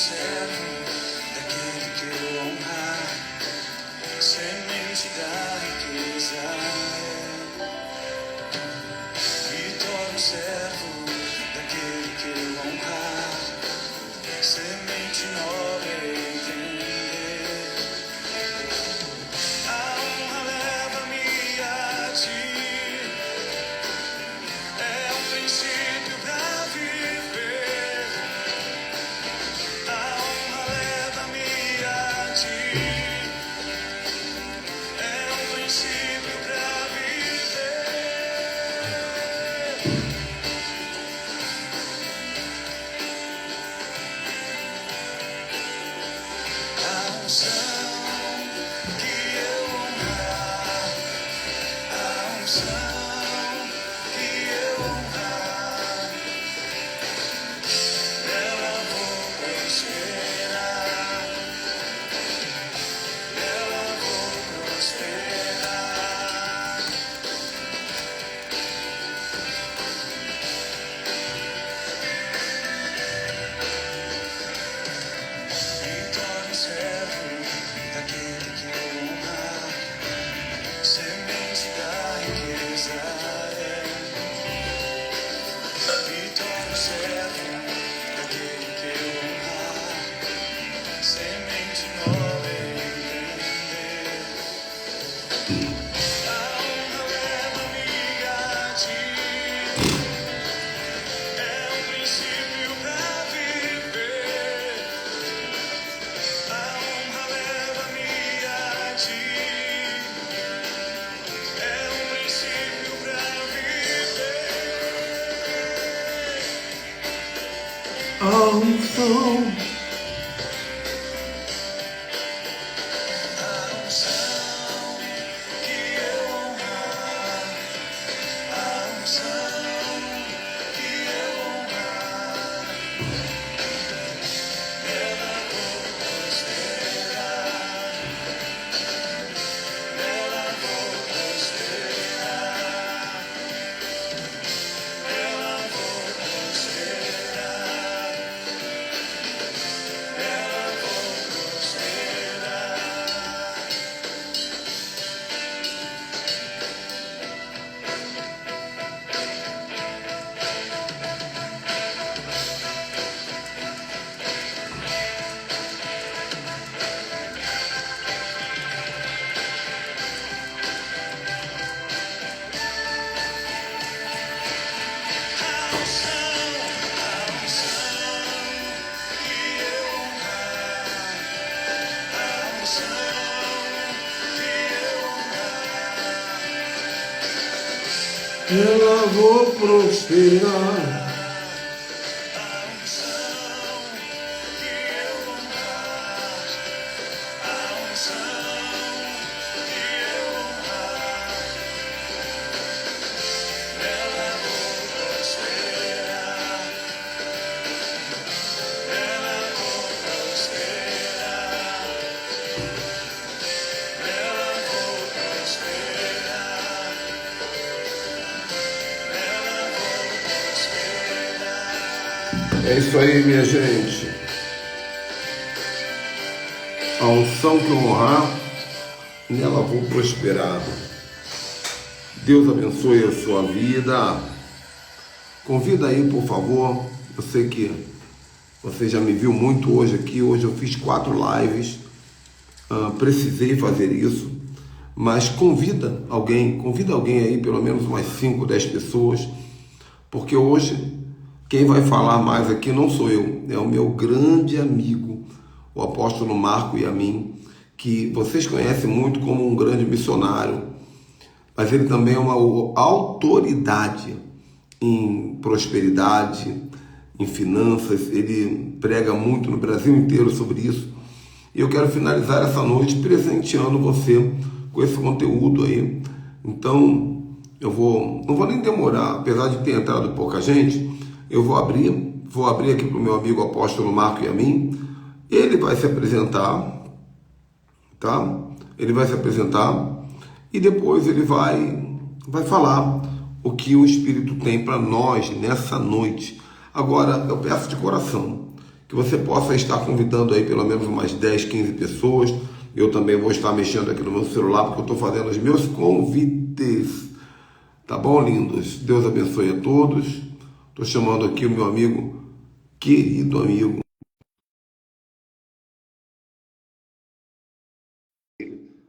servo daquele que eu honrar, semente da riqueza me torno servo daquele que eu honrar, semente nobre entender. A honra leva-me a ti, é um princípio pra viver. A honra leva-me a ti, é um princípio pra viver. A unção que eu honrar, a unção que eu honrar, nela vou prosperar, nela vou prosperar. Me torno servo daquele que eu honrar, semente da riqueza me torno servo daquele que eu honrar, semente nobre entender. A honra leva-me a ti, é um princípio pra viver. A honra leva-me a ti, é um princípio pra viver. A unção, A unção que eu honrar, a unção que eu honrar, nela vou prosperar, nela vou prosperar, nela vou prosperar, nela vou prosperar. A unção que eu honrar, a unção que eu honrar, nela vou prosperar. a unção que eu honrar, a unção que eu honrar, nela vou prosperar, nela vou prosperar, nela vou prosperar, nela vou prosperar. É isso aí, minha gente. A unção que eu honrar, nela vou prosperar. Deus abençoe a sua vida. Convida aí, por favor. Eu sei que você já me viu muito hoje aqui. Hoje eu fiz 4 lives. Precisei fazer isso. Mas convida alguém aí, pelo menos umas 5, 10 pessoas. Porque hoje, quem vai falar mais aqui não sou eu. É o meu grande amigo, o apóstolo Marco Yamin, que vocês conhecem muito como um grande missionário. Mas ele também é uma autoridade em prosperidade, em finanças. Ele prega muito no Brasil inteiro sobre isso. E eu quero finalizar essa noite presenteando você com esse conteúdo aí. Então, não vou nem demorar, apesar de ter entrado pouca gente, eu vou abrir aqui para o meu amigo apóstolo Marco Yamin. Ele vai se apresentar, tá? Ele vai se apresentar e depois ele vai falar o que o Espírito tem para nós nessa noite. Agora, eu peço de coração que você possa estar convidando aí pelo menos umas 10, 15 pessoas. Eu também vou estar mexendo aqui no meu celular, porque eu estou fazendo os meus convites. Tá bom, lindos? Deus abençoe a todos. Estou chamando aqui o meu amigo, querido amigo.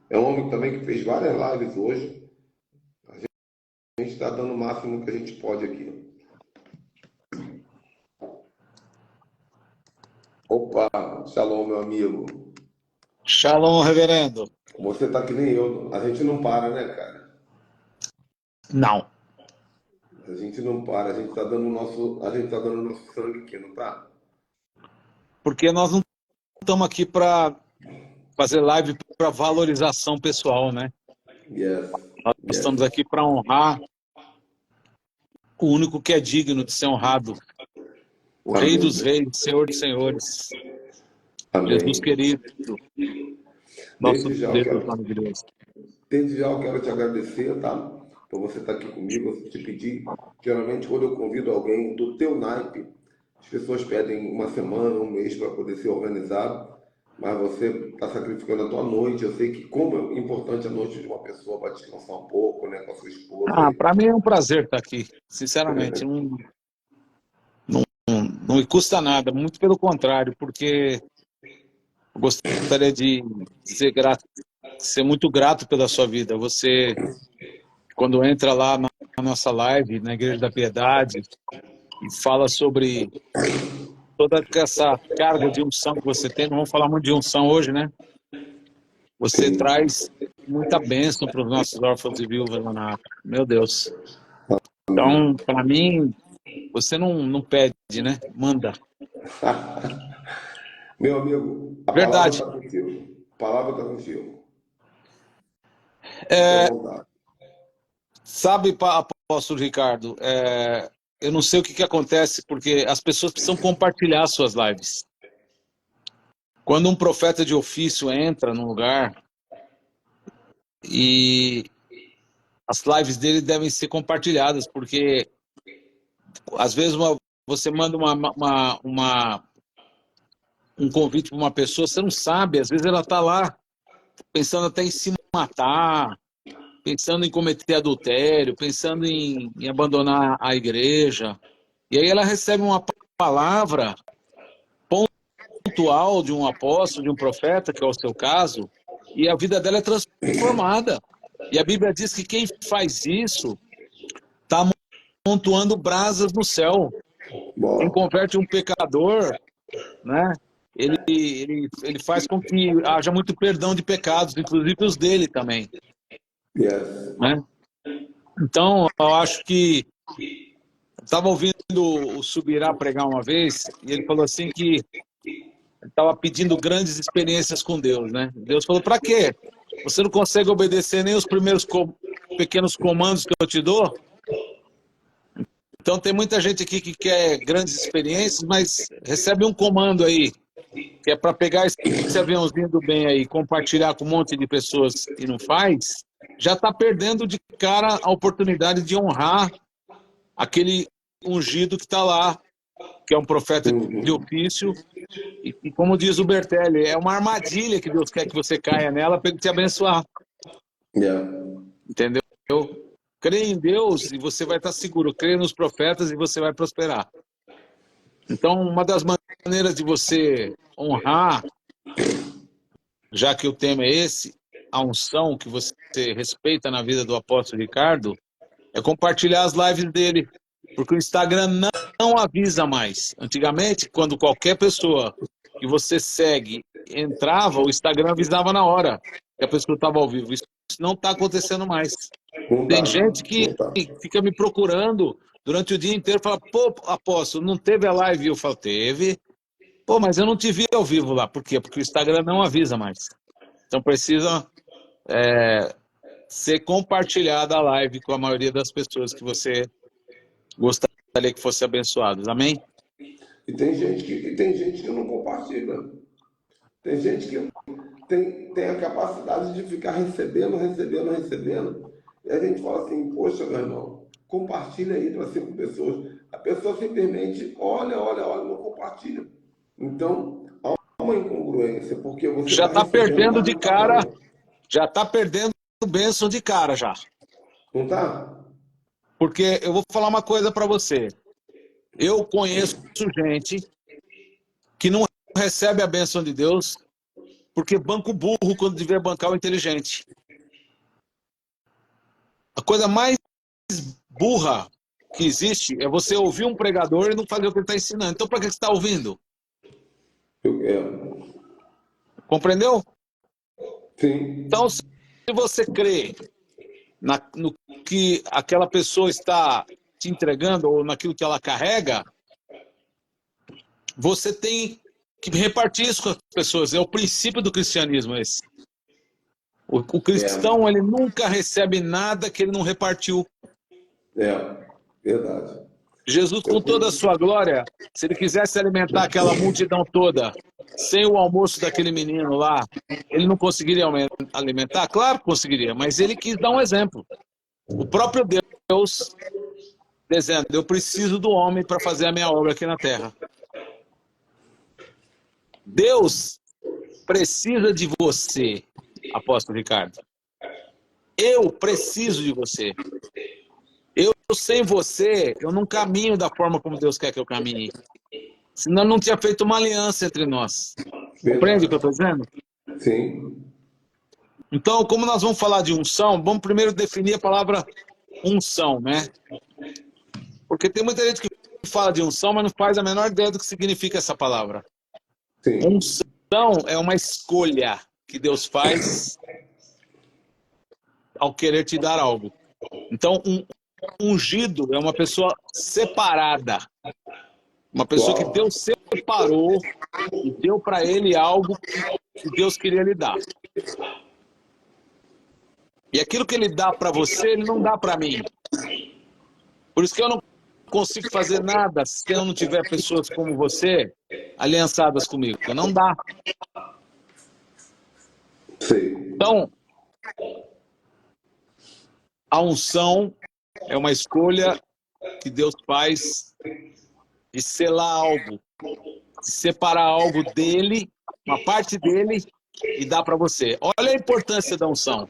É um homem também que fez várias lives hoje. A gente está dando o máximo que a gente pode aqui. Opa, shalom, meu amigo. Shalom, reverendo. Você tá que nem eu. A gente não para, né, cara? Não, A gente não para. A gente tá dando o nosso sangue aqui, não tá? porque nós não estamos aqui para fazer live para valorização pessoal, né? Yes, Nós yes. estamos aqui para honrar o único que é digno de ser honrado, o Rei Amém. dos Reis, Senhor dos Senhores, Jesus Amém. querido, nosso Desde já eu Deus quero, maravilhoso. desde já eu quero te agradecer, tá? Por você estar aqui comigo, eu te pedir. Geralmente, quando eu convido alguém do teu naipe, as pessoas pedem uma semana, um mês para poder ser organizado, mas você está sacrificando a tua noite. Eu sei que como é importante a noite de uma pessoa para descansar um pouco, né, com a sua esposa Ah, aí. para mim é um prazer estar aqui, sinceramente, não me custa nada, muito pelo contrário, porque eu gostaria de ser grato, ser muito grato pela sua vida. Você, quando entra lá na nossa live, na Igreja da Piedade, e fala sobre toda essa carga de unção que você tem. Não vamos falar muito de unção hoje, né? Você Sim. traz muita bênção para os nossos órfãos e viúvas lá na África. Meu Deus. Amém. Então, para mim, você não pede, né? Manda. Meu amigo, a palavra Verdade. está contigo. A palavra está contigo. Fica à É, vontade. sabe, apóstolo Ricardo, eu não sei o que acontece, porque as pessoas precisam compartilhar suas lives. Quando um profeta de ofício entra num lugar e as lives dele devem ser compartilhadas, porque às vezes você manda um convite para uma pessoa, você não sabe, às vezes ela está lá pensando até em se matar, pensando em cometer adultério, pensando em abandonar a igreja. E aí ela recebe uma palavra pontual de um apóstolo, de um profeta, que é o seu caso, e a vida dela é transformada. E a Bíblia diz que quem faz isso está pontuando brasas no céu. Quem Bom, converte um pecador, né? Ele faz com que haja muito perdão de pecados, inclusive os dele também, yes. né? Então, eu acho que estava ouvindo o Subirá pregar uma vez e ele falou assim que estava pedindo grandes experiências com Deus, né? Deus falou: para quê? Você não consegue obedecer nem os primeiros pequenos comandos que eu te dou? Então tem muita gente aqui que quer grandes experiências, mas recebe um comando aí que é para pegar esse aviãozinho do bem aí, compartilhar com um monte de pessoas e não faz, já está perdendo de cara a oportunidade de honrar aquele ungido que está lá, que é um profeta de Uhum. ofício, e como diz o Bertelli, é uma armadilha que Deus quer que você caia nela para ele te abençoar, Yeah. entendeu? Crê em Deus e você vai estar seguro, crê nos profetas e você vai prosperar. Então, uma das maneiras de você honrar, já que o tema é esse, a unção que você respeita na vida do apóstolo Ricardo, é compartilhar as lives dele, porque o Instagram não avisa mais. Antigamente, quando qualquer pessoa que você segue entrava, o Instagram avisava na hora que a pessoa estava ao vivo. Isso não está acontecendo mais. Não Tem tá, gente que não tá. fica me procurando durante o dia inteiro e fala: pô, apóstolo, não teve a live? Eu falo: teve. Pô, mas eu não te vi ao vivo lá. Por quê? Porque o Instagram não avisa mais. Então precisa ser compartilhada a live com a maioria das pessoas que você gostaria que fosse abençoados. Amém? E tem gente que não compartilha. Tem gente que tem a capacidade de ficar recebendo, recebendo, recebendo. E a gente fala assim, poxa, meu irmão, compartilha aí para 5 pessoas. A pessoa simplesmente olha, olha, olha, não compartilha. Então, há uma incongruência, porque você Já está está recebendo perdendo lá e de não está cara, dando. já está perdendo bênção de cara já. Não está? Porque eu vou falar uma coisa para você. Eu conheço gente que não recebe a bênção de Deus porque banca o burro quando deveria bancar o inteligente. A coisa mais burra que existe é você ouvir um pregador e não fazer o que ele está ensinando. Então, para que você está ouvindo? É, Compreendeu? sim, Então, se você crê no que aquela pessoa está te entregando ou naquilo que ela carrega, você tem que repartir isso com as pessoas. É o princípio do cristianismo esse. O cristão, é, ele nunca recebe nada que ele não repartiu. verdade. Jesus, com Eu toda a fui, sua glória, se ele quisesse alimentar aquela multidão toda, sem o almoço daquele menino lá, ele não conseguiria alimentar? Claro que conseguiria, mas ele quis dar um exemplo. O próprio Deus dizendo, eu preciso do homem para fazer a minha obra aqui na terra. Deus precisa de você, apóstolo Ricardo. Eu preciso de você. Eu sem você, eu não caminho da forma como Deus quer que eu caminhe. Senão não tinha feito uma aliança entre nós. Compreende o que eu verdade. estou dizendo? Sim, Então, como nós vamos falar de unção, vamos primeiro definir a palavra unção, né? Porque tem muita gente que fala de unção, mas não faz a menor ideia do que significa essa palavra. sim. Unção é uma escolha que Deus faz ao querer te dar algo. Então, um ungido é uma pessoa separada, uma pessoa que Uau. Deus separou e deu para ele algo que Deus queria lhe dar. E aquilo que ele dá para você, ele não dá para mim. Por isso que eu não consigo fazer nada se eu não tiver pessoas como você aliançadas comigo. Não dá. Sei. Então, a unção é uma escolha que Deus faz de selar algo, de separar algo dele, uma parte dele, e dar para você. Olha a importância da unção.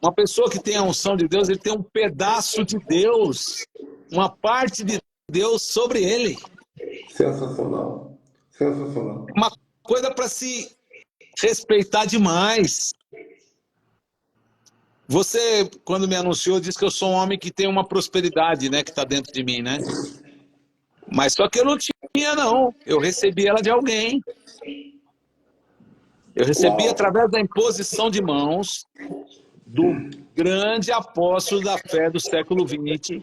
Uma pessoa que tem a unção de Deus, ele tem um pedaço de Deus, uma parte de Deus sobre ele. Sensacional. Sensacional. Uma coisa para se respeitar demais. Você, quando me anunciou, disse que eu sou um homem que tem uma prosperidade, né, que está dentro de mim, né? Mas só que eu não tinha, não. Eu recebi ela de alguém. Eu recebi Uau. através da imposição de mãos do grande apóstolo da fé do século XX,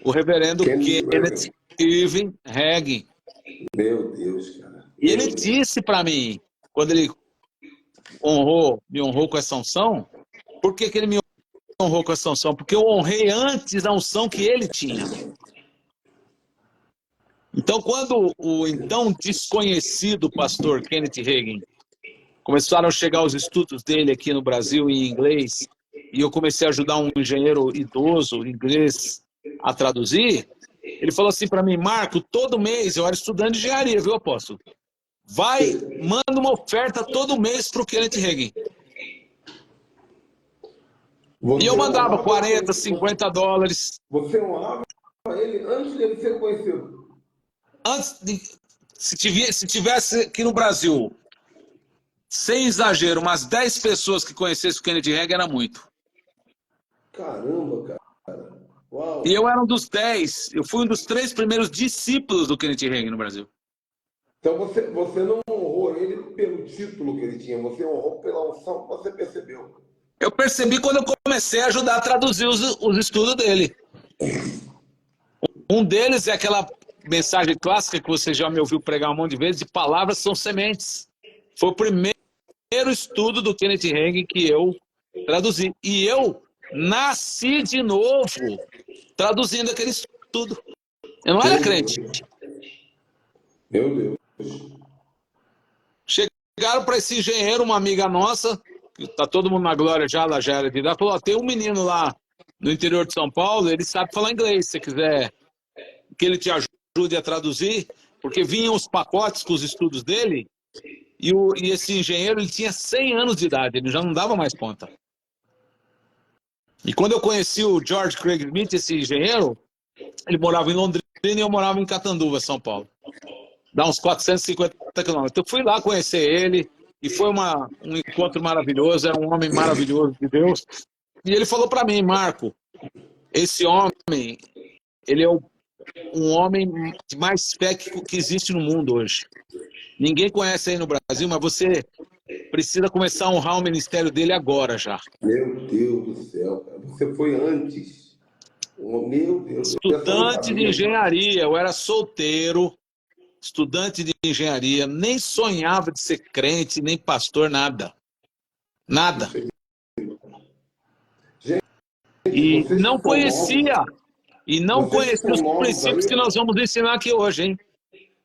o reverendo Kenneth Kenneth Reagan. Irving Hagin. Meu Deus, cara. E ele Meu Deus. disse para mim, quando ele me honrou com essa unção, por que que ele me honrou com essa unção? Porque eu honrei antes a unção que ele tinha. Então, quando o então desconhecido pastor Kenneth Hagin começaram a chegar os estudos dele aqui no Brasil em inglês, e eu comecei a ajudar um engenheiro idoso inglês a traduzir, ele falou assim para mim, Marco, todo mês, eu era estudante de engenharia, viu, apóstolo? Manda uma oferta todo mês para o Kenneth Hagin. E eu Você mandava honrava 40, ele, 50 dólares. você honrava ele antes dele ser conhecido. Antes de, se tivesse aqui no Brasil, sem exagero, umas 10 pessoas que conhecessem o Kenneth Hagin era muito. Caramba, cara. E eu Uau. era um dos 10. Eu fui um dos 3 primeiros discípulos do Kenneth Hagin no Brasil. Então você não honrou ele pelo título que ele tinha, você honrou pela unção que você percebeu. Eu percebi quando eu comecei a ajudar a traduzir os estudos dele. Um deles é aquela mensagem clássica que você já me ouviu pregar um monte de vezes, de palavras são sementes. Foi o primeiro estudo do Kenneth Hagin que eu traduzi. E eu nasci de novo traduzindo aquele estudo. Eu não era Meu crente. Deus. Meu Deus. Chegaram para esse engenheiro, uma amiga nossa, que tá todo mundo na glória já, ela já era de idade, falou, ó, tem um menino lá no interior de São Paulo, ele sabe falar inglês, se você quiser que ele te ajude a traduzir. porque vinham os pacotes com os estudos dele, e esse engenheiro ele tinha 100 anos de idade, ele já não dava mais conta. E quando eu conheci o George Craig Smith, esse engenheiro, ele morava em Londrina e eu morava em Catanduva, São Paulo. Dá uns 450 quilômetros. Eu fui lá conhecer ele e foi um encontro maravilhoso, era um homem maravilhoso de Deus. E ele falou para mim, Marco, esse homem, ele é um homem de mais fé que existe no mundo hoje. Ninguém conhece aí no Brasil, mas você precisa começar a honrar o ministério dele agora já. Meu Deus do céu, cara. Você foi antes. Oh, meu Deus. Estudante de engenharia, eu era solteiro, estudante de engenharia, nem sonhava de ser crente, nem pastor, nada. Nada. Gente, E vocês não que são conhecia. novos, E não vocês que conhecia são os novos princípios aí, que nós vamos ensinar aqui hoje, hein?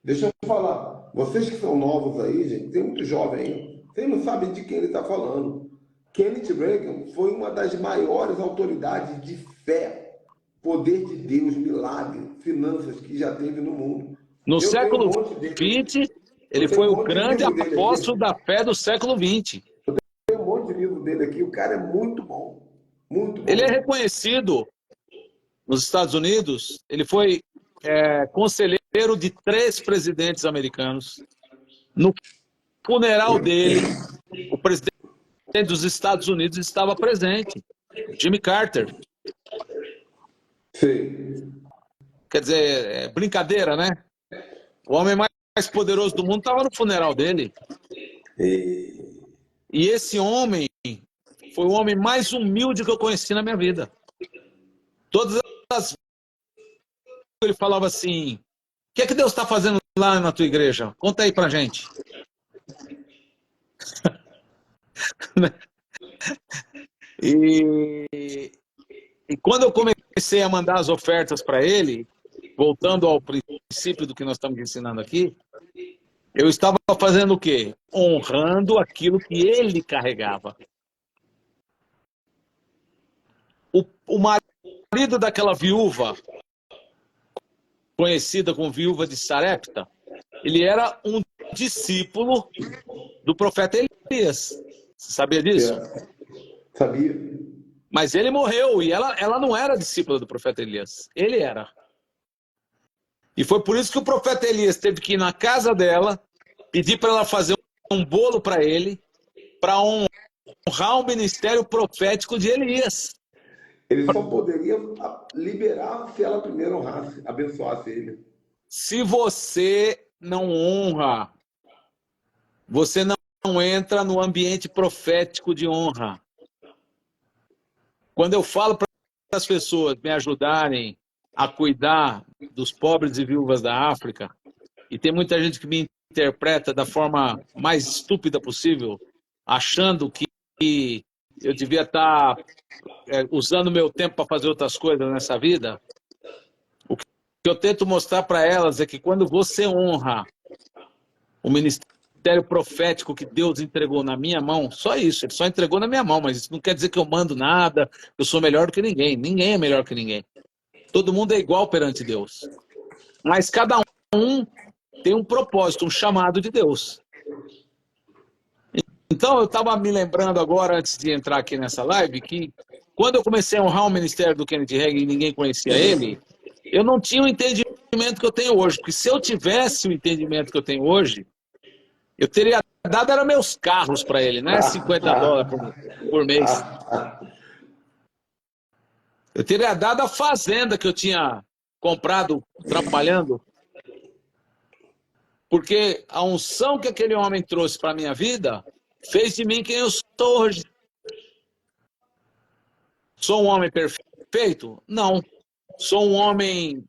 deixa eu falar. Vocês que são novos aí, gente, tem muito jovem aí. Vocês não sabem de quem ele está falando. Kenneth Reagan foi uma das maiores autoridades de fé, poder de Deus, milagre, finanças que já teve no mundo. No Eu tenho século um monte dele. XX, ele Eu tenho foi um o monte de grande livro dele aqui. apóstolo da fé do século XX. Tem um monte de livro dele aqui. O cara é muito bom. Muito bom. Ele é reconhecido nos Estados Unidos, ele foi conselheiro de 3 presidentes americanos. No funeral dele, o presidente dos Estados Unidos estava presente, Jimmy Carter. Sim. Quer dizer, é brincadeira, né? O homem mais poderoso do mundo estava no funeral dele. E esse homem foi o homem mais humilde que eu conheci na minha vida. Todas as vezes ele falava assim, o que é que Deus está fazendo lá na tua igreja? Conta aí pra gente. E quando eu comecei a mandar as ofertas para ele, voltando ao princípio do que nós estamos ensinando aqui, eu estava fazendo o quê? Honrando aquilo que ele carregava. O marido daquela viúva, conhecida como viúva de Sarepta, ele era um discípulo do profeta Elias. Você sabia disso? Sabia. Mas ele morreu e ela não era discípula do profeta Elias. Ele era. E foi por isso que o profeta Elias teve que ir na casa dela, pedir para ela fazer um bolo para ele, para honrar o ministério profético de Elias. Ele só poderia liberar se ela primeiro honrasse, abençoasse ele. Se você não honra, você não entra no ambiente profético de honra. Quando eu falo para as pessoas me ajudarem a cuidar dos pobres e viúvas da África, e tem muita gente que me interpreta da forma mais estúpida possível, achando que eu devia estar usando meu tempo para fazer outras coisas nessa vida, o que eu tento mostrar para elas é que quando você honra o ministério profético que Deus entregou na minha mão, só isso, ele só entregou na minha mão, mas isso não quer dizer que eu mando nada, eu sou melhor do que ninguém. Ninguém é melhor que ninguém. Todo mundo é igual perante Deus. Mas cada um tem um propósito, um chamado de Deus. Então, eu estava me lembrando agora, antes de entrar aqui nessa live, que quando eu comecei a honrar o ministério do Kenneth Reagan e ninguém conhecia ele, eu não tinha o entendimento que eu tenho hoje. Porque se eu tivesse o entendimento que eu tenho hoje, eu teria dado meus carros para ele, né? $50 por mês. Eu teria dado a fazenda que eu tinha comprado trabalhando. Porque a unção que aquele homem trouxe para a minha vida fez de mim quem eu sou hoje. Sou um homem perfeito? Não. Sou um homem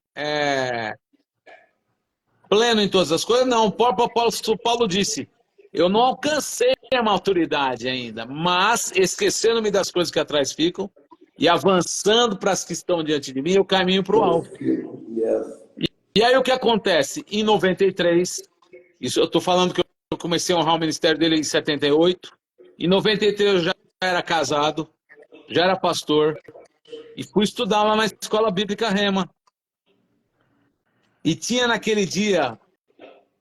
pleno em todas as coisas? Não. Paulo disse, eu não alcancei a maturidade ainda, mas esquecendo-me das coisas que atrás ficam e avançando para as que estão diante de mim, eu caminho para o alto. E aí o que acontece? Em 93, isso eu estou falando que eu comecei a honrar o ministério dele em 78, em 93 eu já era casado, já era pastor, e fui estudar lá na Escola Bíblica Rema. E tinha naquele dia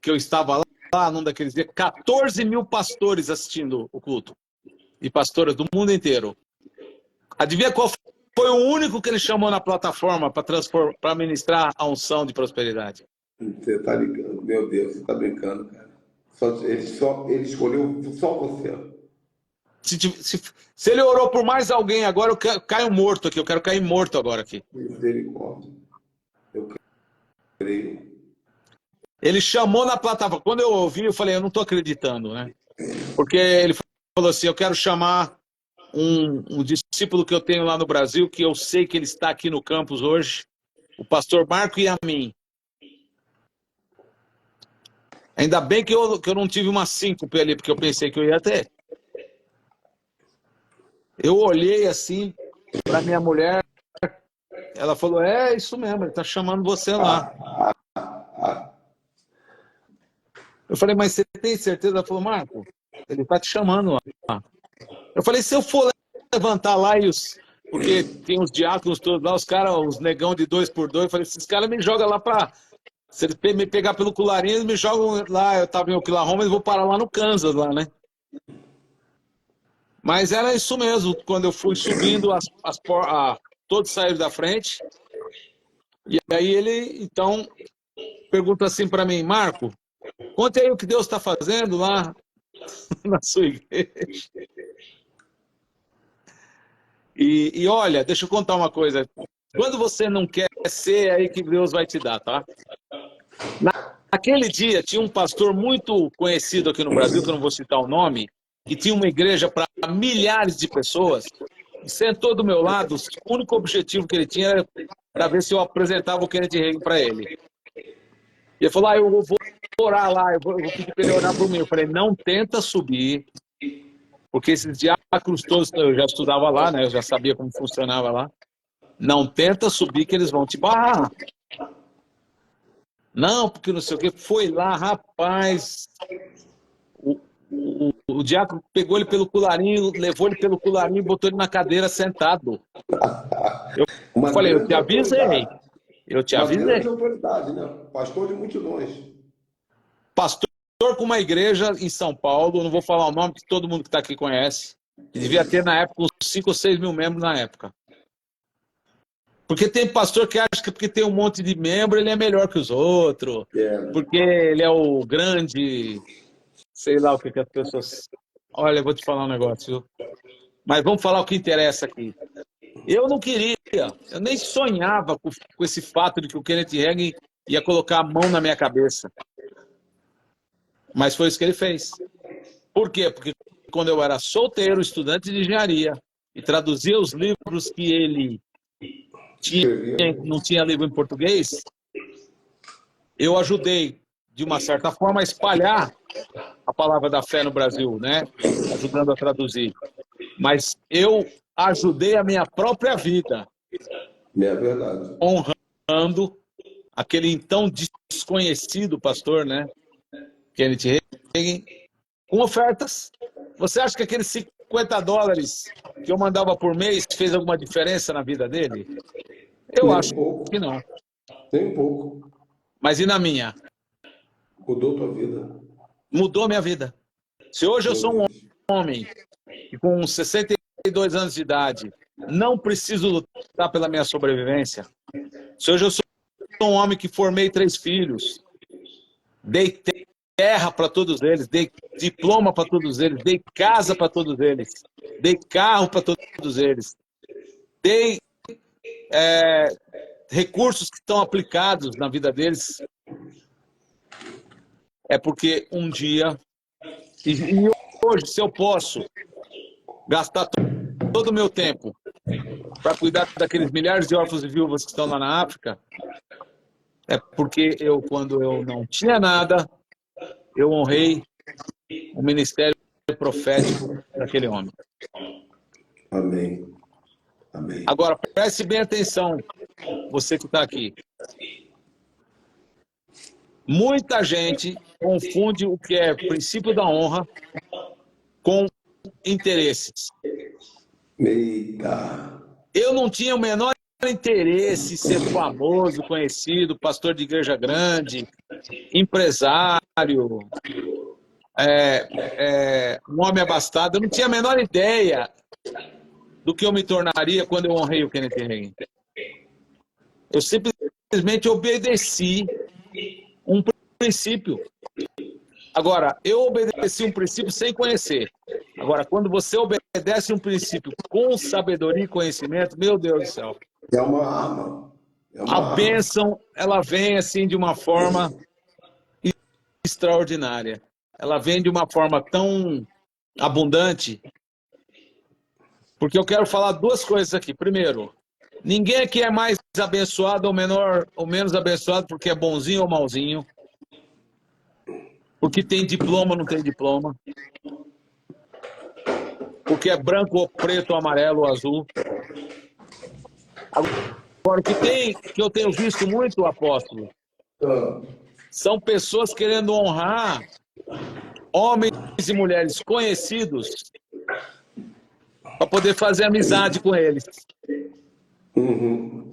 que eu estava lá, num daqueles dias, 14 mil pastores assistindo o culto. E pastoras do mundo inteiro. Adivinha qual foi o único que ele chamou na plataforma para ministrar a unção de prosperidade? Você tá ligando, meu Deus, você tá brincando, cara. Ele escolheu só você. Se ele orou por mais alguém agora, eu caio morto aqui. Eu quero cair morto agora aqui. Misericórdia. Eu creio. Ele chamou na plataforma. Quando eu ouvi, eu falei, eu não estou acreditando, né? Porque ele falou assim, eu quero chamar um discípulo que eu tenho lá no Brasil, que eu sei que ele está aqui no campus hoje, o pastor Marco Yamin. Ainda bem que eu não tive uma síncope ali, porque eu pensei que eu ia ter. Eu olhei assim para minha mulher, ela falou, é isso mesmo, ele está chamando você lá. Eu falei, mas você tem certeza? Ela falou, Marco, ele está te chamando lá. Eu falei, se eu for levantar lá porque tem os diáconos todos lá, os caras, os negão de 2x2, eu falei, esses caras me jogam lá para... Se eles me pegar pelo colarinho, eles me jogam lá, eu estava em Oklahoma, eles vão parar lá no Kansas, lá, né? Mas era isso mesmo, quando eu fui subindo, todos saíram da frente, e aí ele, então, pergunta assim para mim, Marco, conta aí o que Deus está fazendo lá na sua igreja. E olha, deixa eu contar uma coisa. Quando você não quer ser, é aí que Deus vai te dar, tá? Naquele dia, tinha um pastor muito conhecido aqui no Brasil, que eu não vou citar o nome, que tinha uma igreja para milhares de pessoas, e sentou do meu lado, o único objetivo que ele tinha era para ver se eu apresentava o Kenneth Hagin para ele. E ele falou, eu vou orar lá, eu vou pedir para ele orar por mim. Eu falei, não tenta subir, porque esses diáconos todos, eu já estudava lá, né? Eu já sabia como funcionava lá. Não tenta subir que eles vão te barrar. Não, porque não sei o que. Foi lá, rapaz. O diácono pegou ele pelo colarinho, levou ele pelo colarinho e botou ele na cadeira sentado. Eu falei, eu te avisei. Eu te avisei. Uma grande autoridade, né? Pastor de multidões. Pastor com uma igreja em São Paulo, não vou falar o nome, que todo mundo que está aqui conhece. Devia ter na época uns 5 ou 6 mil membros na época. Porque tem pastor que acha que porque tem um monte de membro ele é melhor que os outros. Porque ele é o grande... Sei lá o que as pessoas... Olha, eu vou te falar um negócio, viu? Mas vamos falar o que interessa aqui. Eu não queria, eu nem sonhava com esse fato de que o Kenneth Hagin ia colocar a mão na minha cabeça. Mas foi isso que ele fez. Por quê? Porque quando eu era solteiro, estudante de engenharia, e traduzia os livros que ele não tinha livro em português, eu ajudei, de uma certa forma, a espalhar a palavra da fé no Brasil, né? Ajudando a traduzir. Mas eu ajudei a minha própria vida. É verdade. Honrando aquele então desconhecido pastor, né? Kenneth Hagin, com ofertas. Você acha que aqueles $50 que eu mandava por mês fez alguma diferença na vida dele? Eu Nem acho pouco. que não. Nem um pouco. Mas e na minha? Mudou tua vida. Mudou minha vida. Se hoje eu sou um homem e com 62 anos de idade, não preciso lutar pela minha sobrevivência. Se hoje eu sou um homem que formei 3 filhos, dei terra para todos eles, dei diploma para todos eles, dei casa para todos eles, dei carro para todos eles, dei recursos que estão aplicados na vida deles, é porque um dia, e hoje, se eu posso gastar todo o meu tempo para cuidar daqueles milhares de órfãos e viúvas que estão lá na África, é porque quando eu não tinha nada, eu honrei o ministério profético daquele homem. Amém. Amém. Agora, preste bem atenção, você que está aqui. Muita gente confunde o que é princípio da honra com interesses. Eita. Eu não tinha o menor interesse em ser famoso, conhecido, pastor de igreja grande, empresário, um homem abastado. Eu não tinha a menor ideia do que eu me tornaria quando eu honrei o Kenneth Hagin. Eu simplesmente obedeci um princípio. Agora, eu obedeci um princípio sem conhecer. Agora, quando você obedece um princípio com sabedoria e conhecimento, meu Deus do céu. É uma arma. É uma A arma. bênção, ela vem assim de uma forma extraordinária. Ela vem de uma forma tão abundante. Porque eu quero falar duas coisas aqui. Primeiro, ninguém aqui é mais abençoado ou menor ou menos abençoado porque é bonzinho ou malzinho. Porque tem diploma ou não tem diploma. Porque é branco ou preto ou amarelo ou azul. Agora, o que eu tenho visto muito, apóstolo, são pessoas querendo honrar homens e mulheres conhecidos para poder fazer amizade com eles.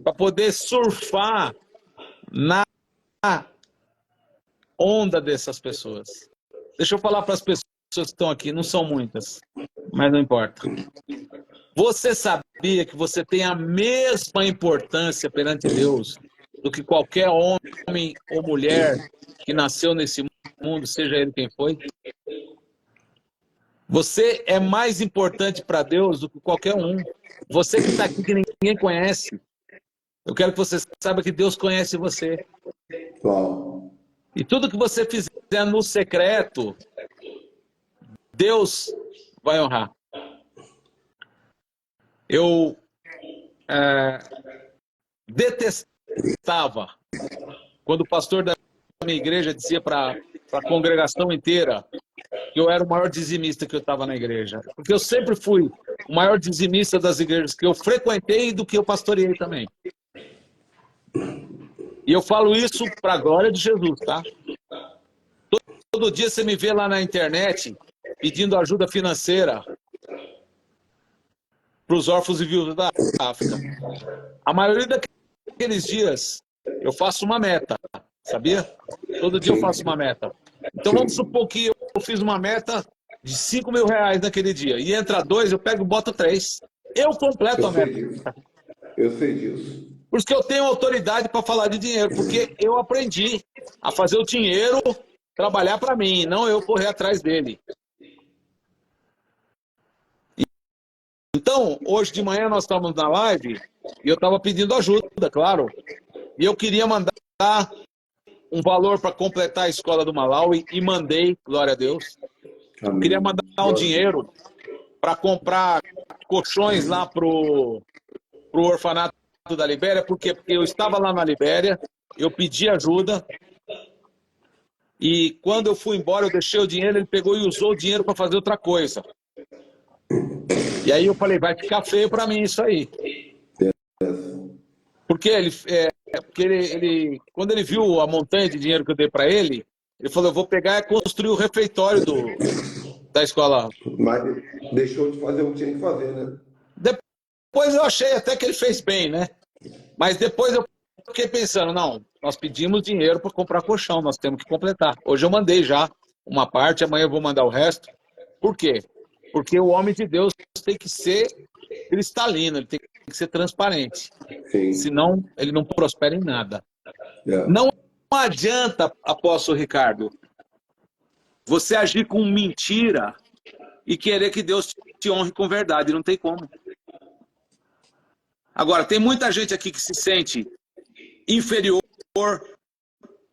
Para poder surfar na onda dessas pessoas. Deixa eu falar para as pessoas que estão aqui, não são muitas, mas não importa. Você sabia que você tem a mesma importância perante Deus do que qualquer homem ou mulher que nasceu nesse mundo, seja ele quem foi? Você é mais importante para Deus do que qualquer um. Você que está aqui que ninguém conhece. Eu quero que você saiba que Deus conhece você. Uau. E tudo que você fizer no secreto, Deus vai honrar. Eu detestava quando o pastor da minha igreja dizia para a congregação inteira que eu era o maior dizimista que eu estava na igreja. Porque eu sempre fui o maior dizimista das igrejas que eu frequentei e do que eu pastoreei também. E eu falo isso para a glória de Jesus, tá? Todo dia você me vê lá na internet pedindo ajuda financeira para os órfãos e viúvas da África. A maioria daqueles dias eu faço uma meta, sabia? Todo dia eu faço uma meta. Então vamos supor que eu fiz uma meta de R$ 5.000 naquele dia. E entra 2, eu pego e boto 3. Eu completo a meta. Eu sei disso. Por isso que eu tenho autoridade para falar de dinheiro, porque eu aprendi a fazer o dinheiro trabalhar para mim, não eu correr atrás dele. Então, hoje de manhã nós estávamos na live e eu estava pedindo ajuda, claro. E eu queria mandar um valor para completar a escola do Malawi e mandei, glória a Deus. Amém. Eu queria mandar um dinheiro para comprar colchões lá pro orfanato da Libéria, porque eu estava lá na Libéria, eu pedi ajuda e quando eu fui embora eu deixei o dinheiro, ele pegou e usou o dinheiro para fazer outra coisa. E aí eu falei, vai ficar feio para mim isso aí. Porque quando ele viu a montanha de dinheiro que eu dei para ele, ele falou, eu vou pegar e construir o refeitório da escola. Mas deixou de fazer o que tinha que fazer, né? Depois eu achei até que ele fez bem, né? Mas depois eu fiquei pensando, não, nós pedimos dinheiro para comprar colchão, nós temos que completar. Hoje eu mandei já uma parte, amanhã eu vou mandar o resto. Por quê? Porque o homem de Deus tem que ser cristalino, ele tem que ser transparente. Sim. Senão, ele não prospera em nada. É. Não adianta, apóstolo Ricardo, você agir com mentira e querer que Deus te honre com verdade. Não tem como. Agora, tem muita gente aqui que se sente inferior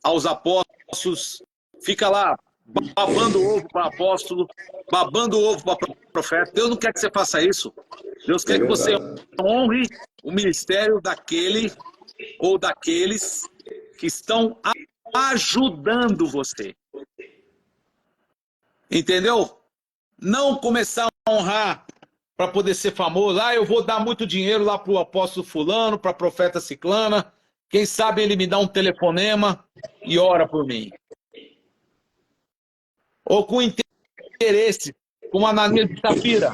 aos apóstolos, fica lá babando ovo para apóstolo, babando ovo para profeta. Deus não quer que você faça isso. Deus quer que você honre o ministério daquele ou daqueles que estão ajudando você. Entendeu? Não começar a honrar para poder ser famoso. Ah, eu vou dar muito dinheiro lá para o apóstolo fulano, para a profeta ciclana. Quem sabe ele me dá um telefonema e ora por mim. Ou com interesse, como Ananias e Safira.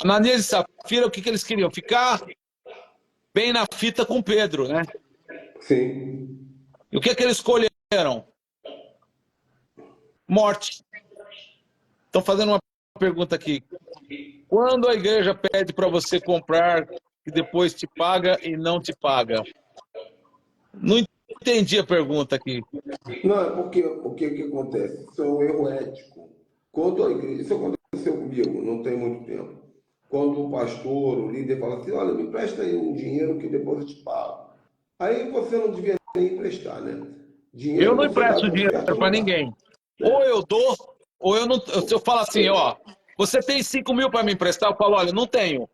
Ananias e Safira, o que eles queriam? Ficar bem na fita com Pedro, né? Sim. E o que eles escolheram? morte. Estão fazendo uma pergunta aqui. Quando a igreja pede para você comprar e depois te paga e não te paga? Não entendi a pergunta aqui. Não, é porque o que acontece? Isso é um erro ético. Quando a igreja, isso aconteceu comigo, não tem muito tempo. Quando o pastor, o líder fala assim, olha, me empresta aí um dinheiro que depois eu te pago. Aí você não devia nem emprestar, né? Eu Dinheiro não você dá empresto no dinheiro certo para lugar. ninguém. Ou eu dou, ou eu não. Se eu falo assim, ó, você tem 5 mil para me emprestar? Eu falo, olha, não tenho.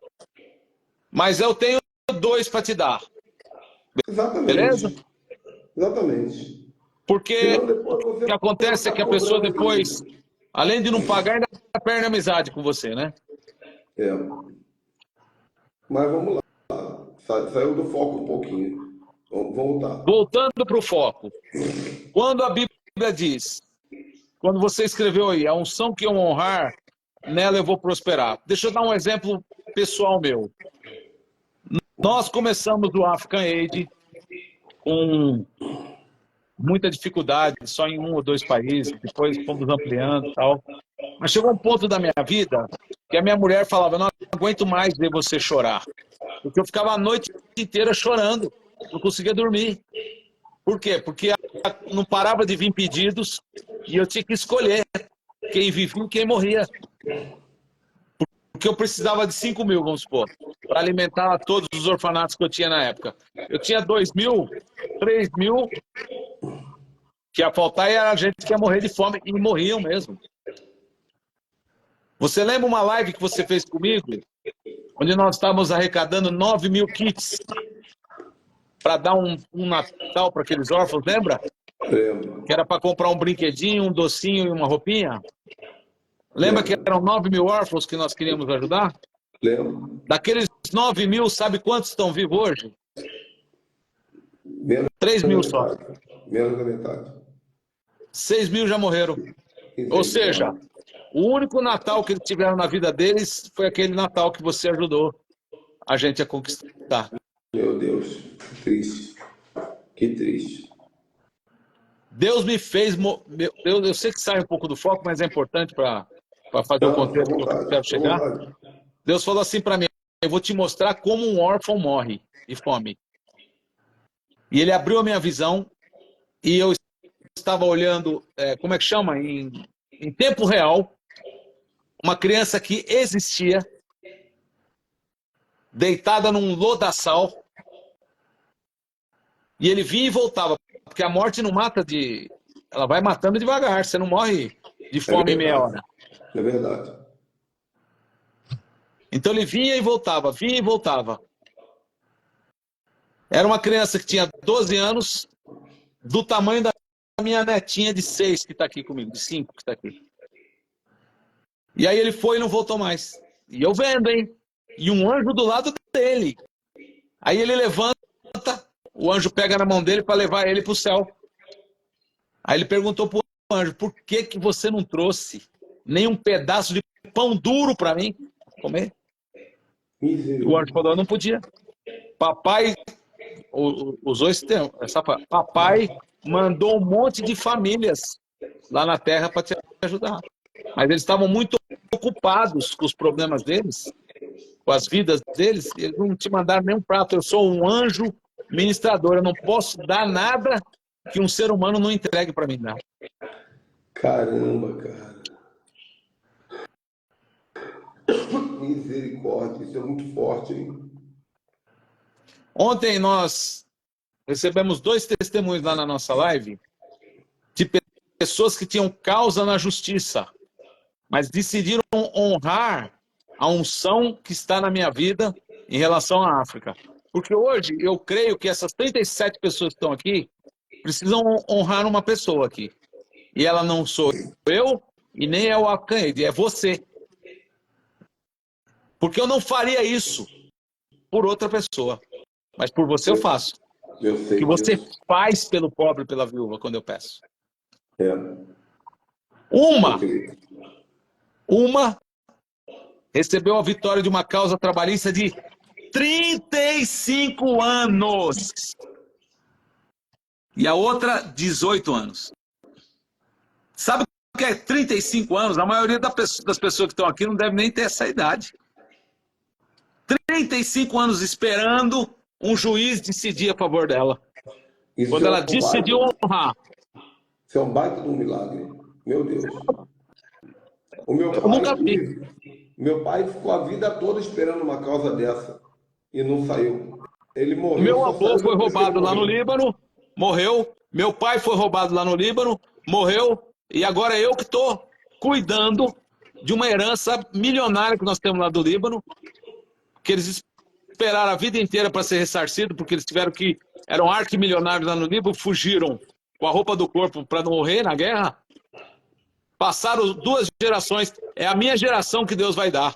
Mas eu tenho 2 para te dar. Beleza? Exatamente. Exatamente. Porque Senão depois o que você não acontece é está que a pessoa cobrando depois, aquilo. além de não pagar, ainda perde a amizade com você, né? É. Mas vamos lá. Saiu do foco um pouquinho. Vamos voltar. Voltando para o foco. Quando a Bíblia diz, quando você escreveu aí, a unção que eu honrar, nela eu vou prosperar. Deixa eu dar um exemplo pessoal meu. Nós começamos o African Aid com muita dificuldade, só em 1 ou 2 países, depois fomos ampliando e tal. Mas chegou um ponto da minha vida que a minha mulher falava, não aguento mais ver você chorar. Porque eu ficava a noite inteira chorando, não conseguia dormir. Por quê? Porque não parava de vir pedidos e eu tinha que escolher quem vivia e quem morria. Porque eu precisava de 5 mil, vamos supor, para alimentar todos os orfanatos que eu tinha na época. Eu tinha 2 mil, 3 mil, que ia faltar e era gente que ia morrer de fome, e morriam mesmo. Você lembra uma live que você fez comigo, onde nós estávamos arrecadando 9 mil kits para dar um Natal para aqueles órfãos, lembra? Lembro. Que era para comprar um brinquedinho, um docinho e uma roupinha? Lembra que Lembro. eram 9 mil órfãos que nós queríamos ajudar? Lembro. Daqueles 9 mil, sabe quantos estão vivos hoje? Menos 3 da mil só. metade. Menos da metade. 6 mil já morreram. Ou seja, Misericórdia. o único Natal que eles tiveram na vida deles foi aquele Natal que você ajudou a gente a conquistar. Meu Deus. Que triste. Que triste. Deus me fez. Eu sei que sai um pouco do foco, mas é importante para fazer o Não, fica à contexto que eu vontade. quero Fica à chegar. vontade. Deus falou assim para mim: eu vou te mostrar como um órfão morre de fome. E ele abriu a minha visão e eu estava olhando, como é que chama? Em tempo real, uma criança que existia, deitada num lodaçal, e ele vinha e voltava, porque a morte não mata de. Ela vai matando devagar, você não morre de É fome em meia verdade. hora. É verdade. Então ele vinha e voltava, vinha e voltava. Era uma criança que tinha 12 anos, do tamanho da minha netinha de 6 que está aqui comigo, de 5 que está aqui. E aí ele foi e não voltou mais. E eu vendo, hein? E um anjo do lado dele. Aí ele levanta, o anjo pega na mão dele para levar ele para o céu. Aí ele perguntou para o anjo, por que que você não trouxe nem um pedaço de pão duro para mim comer? E o anjo falou, eu não podia. Papai, usou esse termo, papai mandou um monte de famílias lá na terra para te ajudar. Mas eles estavam muito ocupados com os problemas deles, com as vidas deles, eles não te mandaram nem um prato. Eu sou um anjo ministrador, eu não posso dar nada que um ser humano não entregue para mim dar. Caramba, cara. Misericórdia. Isso é muito forte, hein? Ontem nós recebemos 2 testemunhos lá na nossa live de pessoas que tinham causa na justiça, mas decidiram honrar a unção que está na minha vida em relação à África. Porque hoje eu creio que essas 37 pessoas que estão aqui precisam honrar uma pessoa aqui. E ela não sou eu e nem é o African Aid, é você. Porque eu não faria isso por outra pessoa, mas por você eu faço. Eu O que sei você disso. faz pelo pobre e pela viúva quando eu peço. É. Uma Perfeito. recebeu a vitória de uma causa trabalhista de 35 anos. E a outra, 18 anos. Sabe que é 35 anos, a maioria das pessoas que estão aqui não deve nem ter essa idade. 35 anos esperando um juiz decidir a favor dela. Isso Quando é ela um decidiu baita, honrar. isso é um baita de um milagre. Meu Deus. O meu Eu nunca vi. meu pai ficou a vida toda esperando uma causa dessa e não saiu. Ele O morreu, meu só avô saiu foi depois que ele roubado lá no morreu. Líbano, morreu. Meu pai foi roubado lá no Líbano, morreu. E agora eu que estou cuidando de uma herança milionária que nós temos lá do Líbano, que eles esperaram a vida inteira para ser ressarcido, porque eles tiveram que... Eram arquimilionários lá no Líbano, fugiram com a roupa do corpo para não morrer na guerra. Passaram 2 gerações. É a minha geração que Deus vai dar.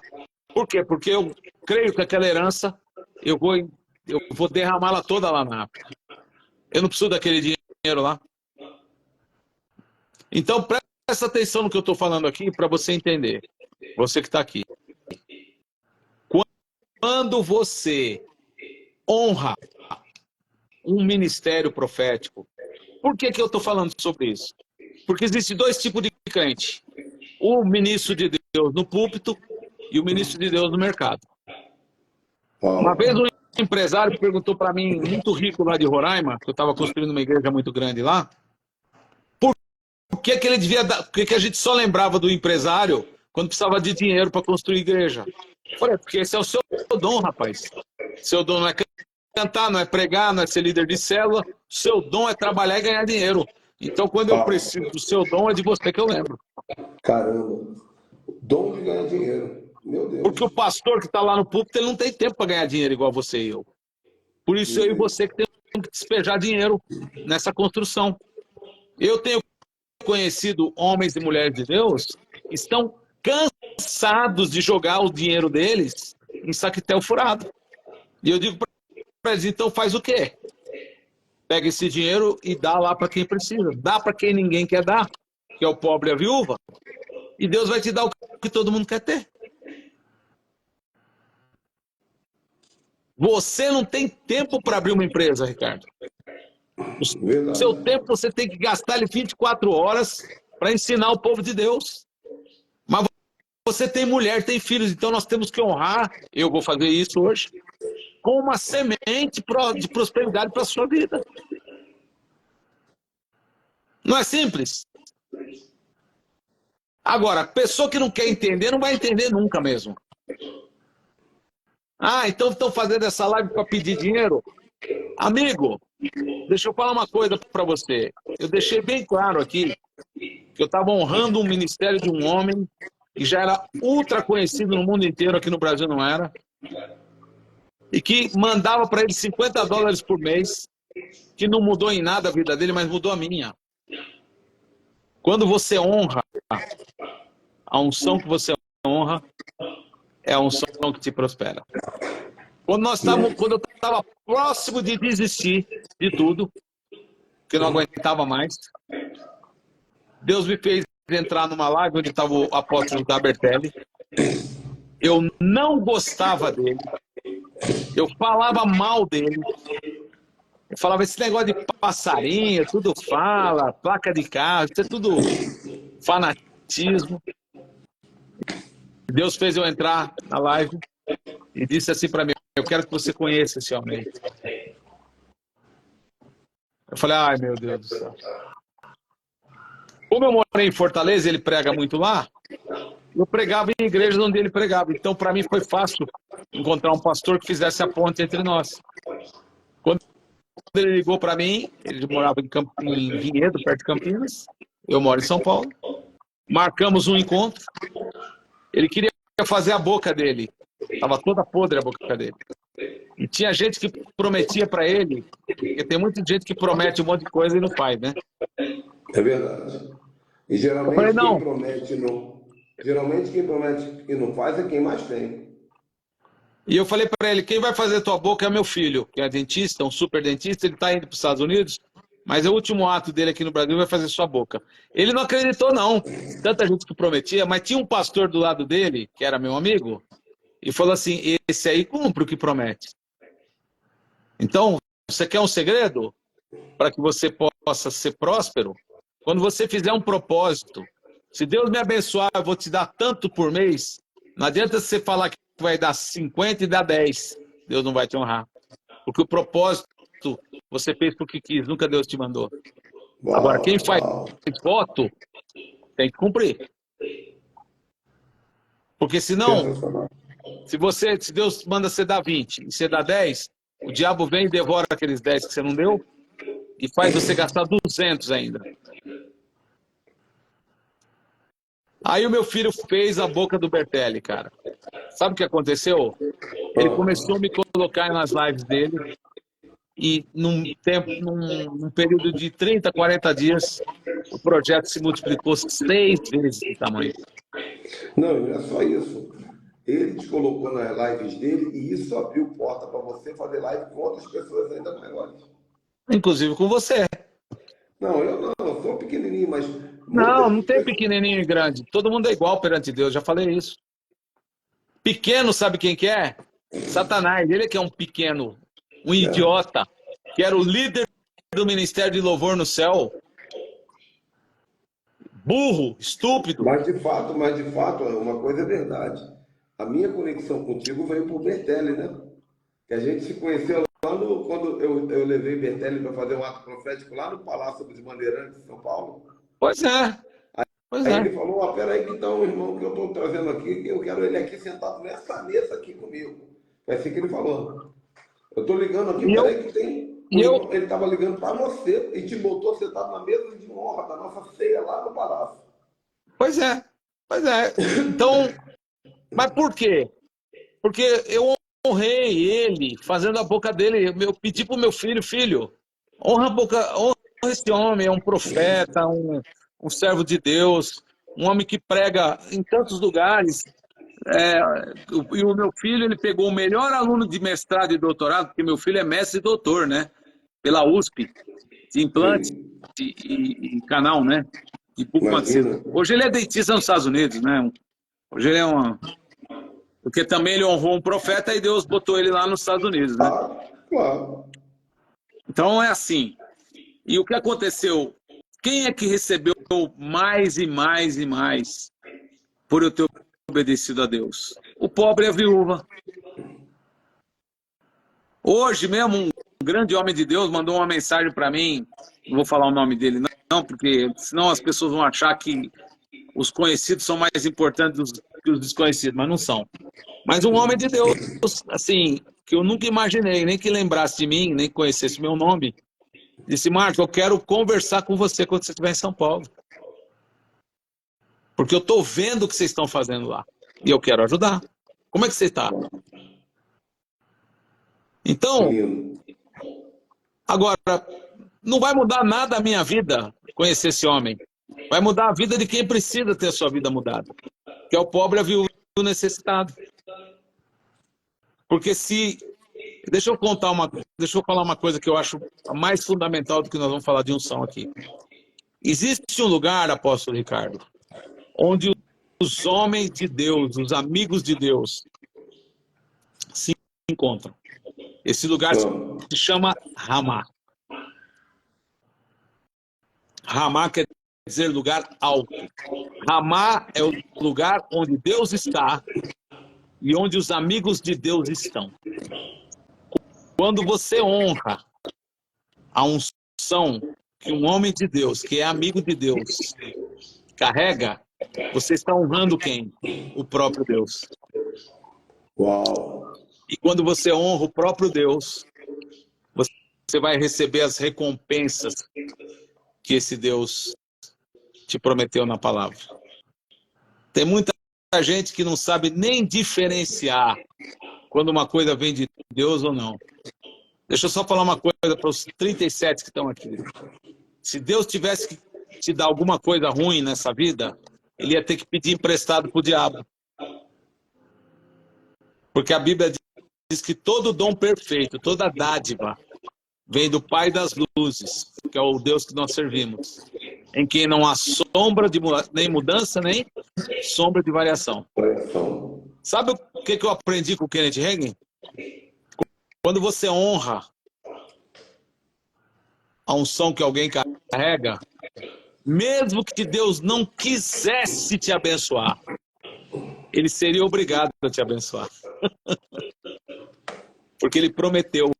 Por quê? Porque eu creio que aquela herança, eu vou derramá-la toda lá na África. Eu não preciso daquele dinheiro lá. Então, presta atenção no que eu estou falando aqui para você entender. Você que está aqui. Quando você honra um ministério profético, por que eu estou falando sobre isso? Porque existem 2 tipos de crente. O ministro de Deus no púlpito e o ministro de Deus no mercado. Uma vez um empresário perguntou para mim, muito rico lá de Roraima, que eu estava construindo uma igreja muito grande lá, por que ele devia dar, por que a gente só lembrava do empresário quando precisava de dinheiro para construir igreja? Eu falei, porque esse é o seu dom, rapaz. Seu dom não é cantar, não é pregar, não é ser líder de célula. Seu dom é trabalhar e ganhar dinheiro. Então, quando eu preciso do seu dom, é de você que eu lembro. Caramba. Dom de ganhar dinheiro. Meu Deus. Porque o pastor que está lá no púlpito, ele não tem tempo para ganhar dinheiro igual você e eu. Por isso, eu e você que temos que despejar dinheiro nessa construção. Eu tenho conhecido homens e mulheres de Deus que estão cansados de jogar o dinheiro deles em saquetel furado. E eu digo para eles, então faz o quê? Pega esse dinheiro e dá lá para quem precisa. Dá para quem ninguém quer dar, que é o pobre e a viúva. E Deus vai te dar o que todo mundo quer ter. Você não tem tempo para abrir uma empresa, Ricardo. O seu tempo você tem que gastar ele 24 horas para ensinar o povo de Deus. Mas você tem mulher, tem filhos, então nós temos que honrar. Eu vou fazer isso hoje com uma semente de prosperidade para a sua vida. Não é simples? Agora, a pessoa que não quer entender, não vai entender nunca mesmo. Ah, então estão fazendo essa live para pedir dinheiro? Amigo, deixa eu falar uma coisa para você. Eu deixei bem claro aqui que eu estava honrando um ministério de um homem que já era ultra conhecido no mundo inteiro, aqui no Brasil não era, e que mandava para ele $50 por mês, que não mudou em nada a vida dele, mas mudou a minha. Quando você honra, a unção que você honra é a unção que te prospera. Quando eu estava próximo de desistir de tudo, que não aguentava mais, Deus me fez entrar numa live onde estava o apóstolo Tabertelli. Eu não gostava dele. Eu falava mal dele. Eu falava, esse negócio de passarinho, tudo fala, placa de carro, isso é tudo fanatismo. Deus fez eu entrar na live e disse assim para mim, eu quero que você conheça esse homem aí. Eu falei, ai meu Deus do céu. Como eu morei em Fortaleza, ele prega muito lá, eu pregava em igrejas onde ele pregava. Então, para mim, foi fácil encontrar um pastor que fizesse a ponte entre nós. Quando ele ligou para mim, ele morava em Vinhedo, perto de Campinas, eu moro em São Paulo, marcamos um encontro, ele queria fazer a boca dele, estava toda podre a boca dele. E tinha gente que prometia para ele, porque tem muita gente que promete um monte de coisa e não faz, né? É verdade. E geralmente falei, não. Geralmente quem promete e não faz é quem mais tem. E eu falei para ele, quem vai fazer tua boca é meu filho, que é dentista, um super dentista, ele está indo para os Estados Unidos, mas o último ato dele aqui no Brasil vai fazer sua boca. Ele não acreditou não, tanta gente que prometia, mas tinha um pastor do lado dele, que era meu amigo, e falou assim, esse aí cumpre o que promete. Então, você quer um segredo? Para que você possa ser próspero? Quando você fizer um propósito Se Deus me abençoar, eu vou te dar tanto por mês. Não adianta você falar que vai dar 50 e dar 10. Deus não vai te honrar. Porque o propósito você fez porque quis, nunca Deus te mandou. Agora, quem Uau, faz uau. voto tem que cumprir. Porque senão, Sensacional. se Deus manda você dar 20 e você dá 10, o diabo vem e devora aqueles 10 que você não deu e faz você gastar 200 ainda. Aí o meu filho fez a boca do Bertelli, cara. Sabe o que aconteceu? Ele começou a me colocar nas lives dele e num período de 30, 40 dias, o projeto se multiplicou 6 vezes de tamanho. Não, não é só isso. Ele te colocou nas lives dele e isso abriu porta para você fazer live com outras pessoas ainda maiores. Inclusive com você. Não, eu sou pequenininho, mas Não, muitas não tem pessoas. pequenininho e grande. Todo mundo é igual perante Deus, já falei isso. Pequeno, sabe quem que é? Satanás. Ele é que é um pequeno, um É. idiota, que era o líder do ministério de louvor no céu. Burro, estúpido. Mas de fato, uma coisa é verdade. A minha conexão contigo veio por Bertelli, né? Que a gente se conheceu lá quando eu levei Bertelli para fazer um ato profético lá no Palácio dos Bandeirantes, em São Paulo. Pois é, pois Aí é. ele falou, ó, peraí que então, irmão, que eu estou trazendo aqui, que eu quero ele aqui sentado nessa mesa aqui comigo. Foi assim que ele falou. Eu estou ligando aqui, E eu, peraí que tem um e eu, irmão, ele estava ligando para você e te botou sentado na mesa de honra da nossa ceia lá no Palácio. pois é, pois é. Então, mas por quê? Porque eu honrei ele, fazendo a boca dele. Eu pedi para o meu filho, filho, honra a boca, honra esse homem, é um profeta, um servo de Deus, um homem que prega em tantos lugares. E o meu filho, ele pegou o melhor aluno de mestrado e doutorado, porque meu filho é mestre e doutor, né? Pela USP, de implante Sim, e canal, né? De imagina. bucomaticista. Hoje ele é dentista nos Estados Unidos, né? Hoje ele é uma... Porque também ele honrou um profeta e Deus botou ele lá nos Estados Unidos, né? Ah, claro. Então é assim. E o que aconteceu? Quem é que recebeu mais e mais e mais por eu ter obedecido a Deus? O pobre e a viúva. Hoje mesmo, um grande homem de Deus mandou uma mensagem para mim, não vou falar o nome dele não, porque senão as pessoas vão achar que os conhecidos são mais importantes que os desconhecidos, mas não são. Mas um homem de Deus, assim, que eu nunca imaginei, nem que lembrasse de mim, nem conhecesse meu nome, disse, Marco, eu quero conversar com você quando você estiver em São Paulo. Porque eu estou vendo o que vocês estão fazendo lá. E eu quero ajudar. Como é que você está? Então, Lindo. agora, não vai mudar nada a minha vida conhecer esse homem. Vai mudar a vida de quem precisa ter a sua vida mudada. Que é o pobre, a viúva e o necessitado. Porque se... Deixa eu falar uma coisa que eu acho mais fundamental do que nós vamos falar de unção aqui. Existe um lugar, apóstolo Ricardo, onde os homens de Deus, os amigos de Deus, se encontram. Esse lugar se Ah, chama Ramá. Ramá quer dizer lugar alto. Ramá é o lugar onde Deus está e onde os amigos de Deus estão. Quando você honra a unção que um homem de Deus, que é amigo de Deus, carrega, você está honrando quem? O próprio Deus. uau. E quando você honra o próprio Deus, você vai receber as recompensas que esse Deus te prometeu na palavra. Tem muita gente que não sabe nem diferenciar quando uma coisa vem de Deus ou não. Deixa eu só falar uma coisa para os 37 que estão aqui. Se Deus tivesse que te dar alguma coisa ruim nessa vida, ele ia ter que pedir emprestado para o diabo. Porque a Bíblia diz que todo dom perfeito, toda dádiva, vem do Pai das luzes, que é o Deus que nós servimos, em quem não há sombra de nem mudança, nem sombra de variação. Coração. Sabe o que eu aprendi com o Kenneth Hagin? Quando você honra a unção que alguém carrega, mesmo que Deus não quisesse te abençoar, Ele seria obrigado a te abençoar. Porque Ele prometeu,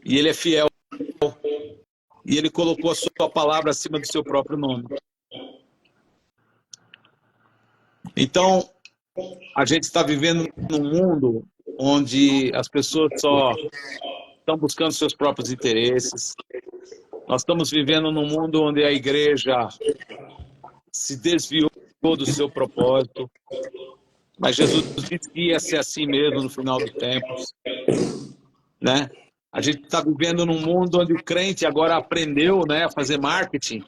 e Ele é fiel, e Ele colocou a sua palavra acima do seu próprio nome. Então, a gente está vivendo num mundo onde as pessoas só estão buscando seus próprios interesses. Nós estamos vivendo num mundo onde a igreja se desviou do seu propósito, mas Jesus disse que ia ser assim mesmo no final dos tempos, né? A gente está vivendo num mundo onde o crente agora aprendeu, né, a fazer marketing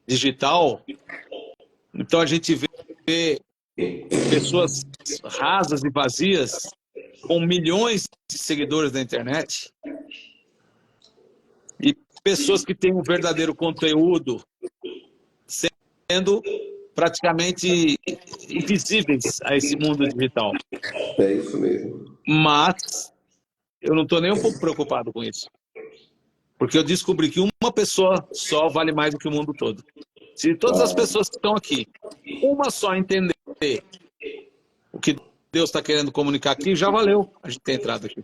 digital. Então a gente vê pessoas rasas e vazias com milhões de seguidores na internet e pessoas que têm um verdadeiro conteúdo sendo praticamente invisíveis a esse mundo digital. É isso mesmo. Mas eu não estou nem um pouco preocupado com isso. Porque eu descobri que uma pessoa só vale mais do que o mundo todo. Se todas as pessoas que estão aqui, uma só entender o que Deus está querendo comunicar aqui, já valeu a gente ter entrado aqui.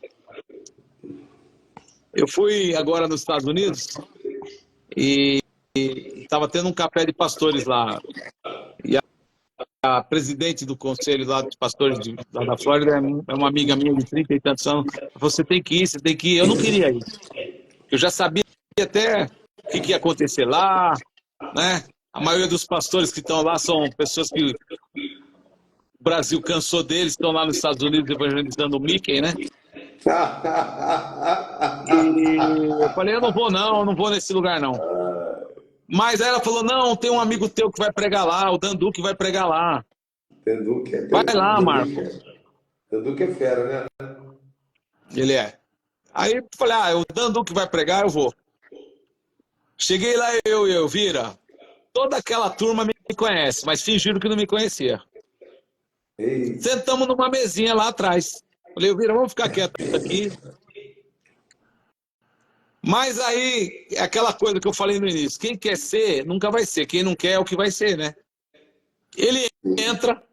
Eu fui agora nos Estados Unidos e estava tendo um café de pastores lá. E a presidente do conselho lá dos pastores lá da Flórida é uma amiga minha de 30 e tantos anos. Você tem que ir, você tem que ir. Eu não queria ir. Eu já sabia até o que ia acontecer lá, né? A maioria dos pastores que estão lá são pessoas que o Brasil cansou deles, estão lá nos Estados Unidos evangelizando o Mickey, né? E eu falei, eu não vou nesse lugar não. Mas aí ela falou, não, tem um amigo teu que vai pregar lá, o Dan Duque vai pregar lá. Vai lá, Marco. Dan Duque é fera, né? Ele é. Aí eu falei, o Dan Duque vai pregar, eu vou. Cheguei lá, eu e Elvira, toda aquela turma me conhece, mas fingiram que não me conhecia. Ei. Sentamos numa mesinha lá atrás. Falei, Elvira, vamos ficar quieto aqui. Mas aí, é aquela coisa que eu falei no início, quem quer ser, nunca vai ser. Quem não quer é o que vai ser, né? Ele entra,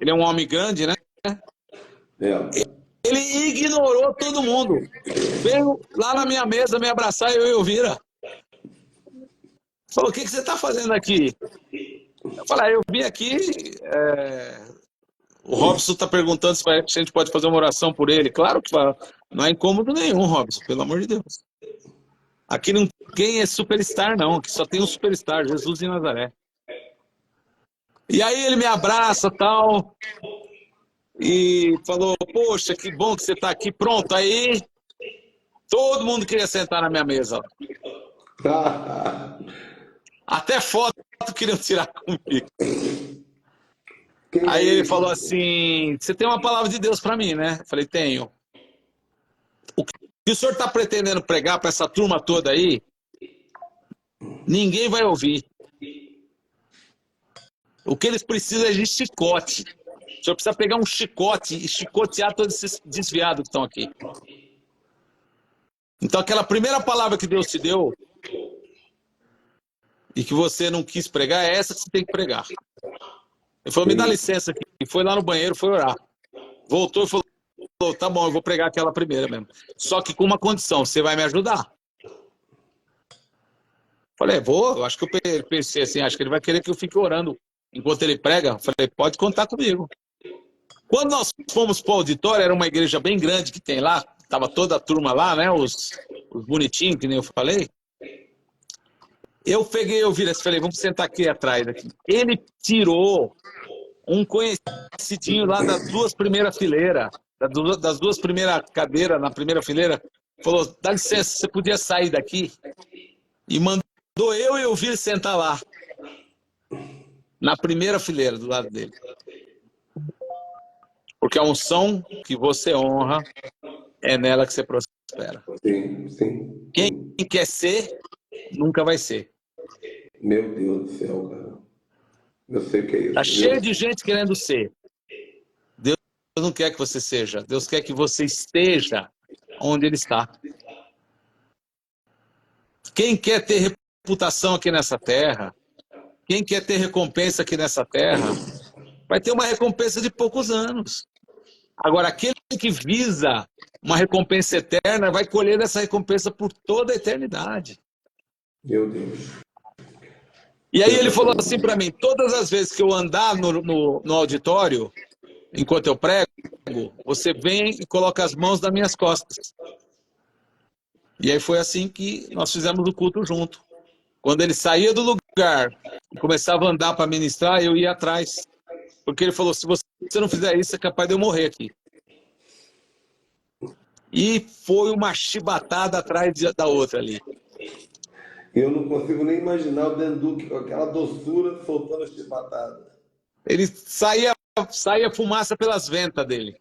ele é um homem grande, né? É. Ele ignorou todo mundo. Veio lá na minha mesa me abraçar e eu e Elvira. Falou, o que você está fazendo aqui? Eu falei, eu vim aqui... O Robson está perguntando se a gente pode fazer uma oração por ele. Claro que não é incômodo nenhum, Robson, pelo amor de Deus. Aqui ninguém é superstar, não. Aqui só tem um superstar, Jesus de Nazaré. E aí ele me abraça e tal. E falou, poxa, que bom que você está aqui. Pronto, aí todo mundo queria sentar na minha mesa. Até foto queriam tirar comigo. Aí ele falou assim, você tem uma palavra de Deus para mim, né? Eu falei, tenho. O que o senhor está pretendendo pregar para essa turma toda aí, ninguém vai ouvir. O que eles precisam é de chicote. O senhor precisa pegar um chicote e chicotear todos esses desviados que estão aqui. Então aquela primeira palavra que Deus te deu e que você não quis pregar, é essa que você tem que pregar. Ele falou, me dá licença aqui. E foi lá no banheiro, foi orar. Voltou e falou, tá bom, eu vou pregar aquela primeira mesmo. Só que com uma condição, você vai me ajudar. Falei, vou. Eu acho que eu pensei assim, acho que ele vai querer que eu fique orando enquanto ele prega. Falei, pode contar comigo. Quando nós fomos para o auditório, era uma igreja bem grande que tem lá, estava toda a turma lá, né, os bonitinhos, que nem eu falei. Eu peguei, eu virei, falei, vamos sentar aqui atrás. Aqui. Ele tirou um conhecidinho lá das duas primeiras fileiras, das duas primeiras cadeiras na primeira fileira, falou, dá licença, você podia sair daqui? E mandou eu e o Elvira sentar lá, na primeira fileira do lado dele. Porque a unção que você honra, é nela que você prospera. Sim, sim. Quem quer ser, nunca vai ser. Meu Deus do céu, cara. Eu sei o que é isso. Tá cheio de gente querendo ser. Deus não quer que você seja. Deus quer que você esteja onde Ele está. Quem quer ter reputação aqui nessa terra, quem quer ter recompensa aqui nessa terra, vai ter uma recompensa de poucos anos. Agora, aquele que visa uma recompensa eterna, vai colher essa recompensa por toda a eternidade. Meu Deus. E aí ele falou assim para mim, todas as vezes que eu andar no auditório, enquanto eu prego, você vem e coloca as mãos nas minhas costas. E aí foi assim que nós fizemos o culto junto. Quando ele saía do lugar e começava a andar para ministrar, eu ia atrás. Porque ele falou, se você não fizer isso, é capaz de eu morrer aqui. E foi uma chibatada atrás da outra ali. Eu não consigo nem imaginar o Denduque com aquela doçura soltando chibatada. Ele saía fumaça pelas ventas dele.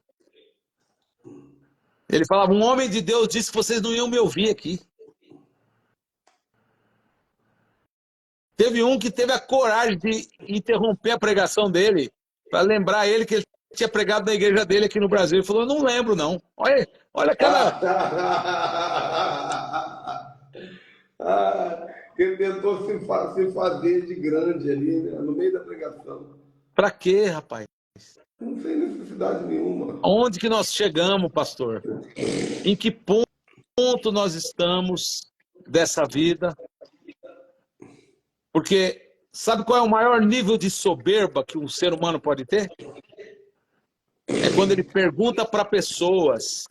Ele falava, um homem de Deus disse que vocês não iam me ouvir aqui. Teve um que teve a coragem de interromper a pregação dele para lembrar ele que ele tinha pregado na igreja dele aqui no Brasil. Ele falou, eu não lembro não. Olha cada... Ele tentou se fazer de grande ali, né? No meio da pregação. Pra quê, rapaz? Não tem necessidade nenhuma. Onde que nós chegamos, pastor? Em que ponto nós estamos dessa vida? Porque sabe qual é o maior nível de soberba que um ser humano pode ter? É quando ele pergunta para pessoas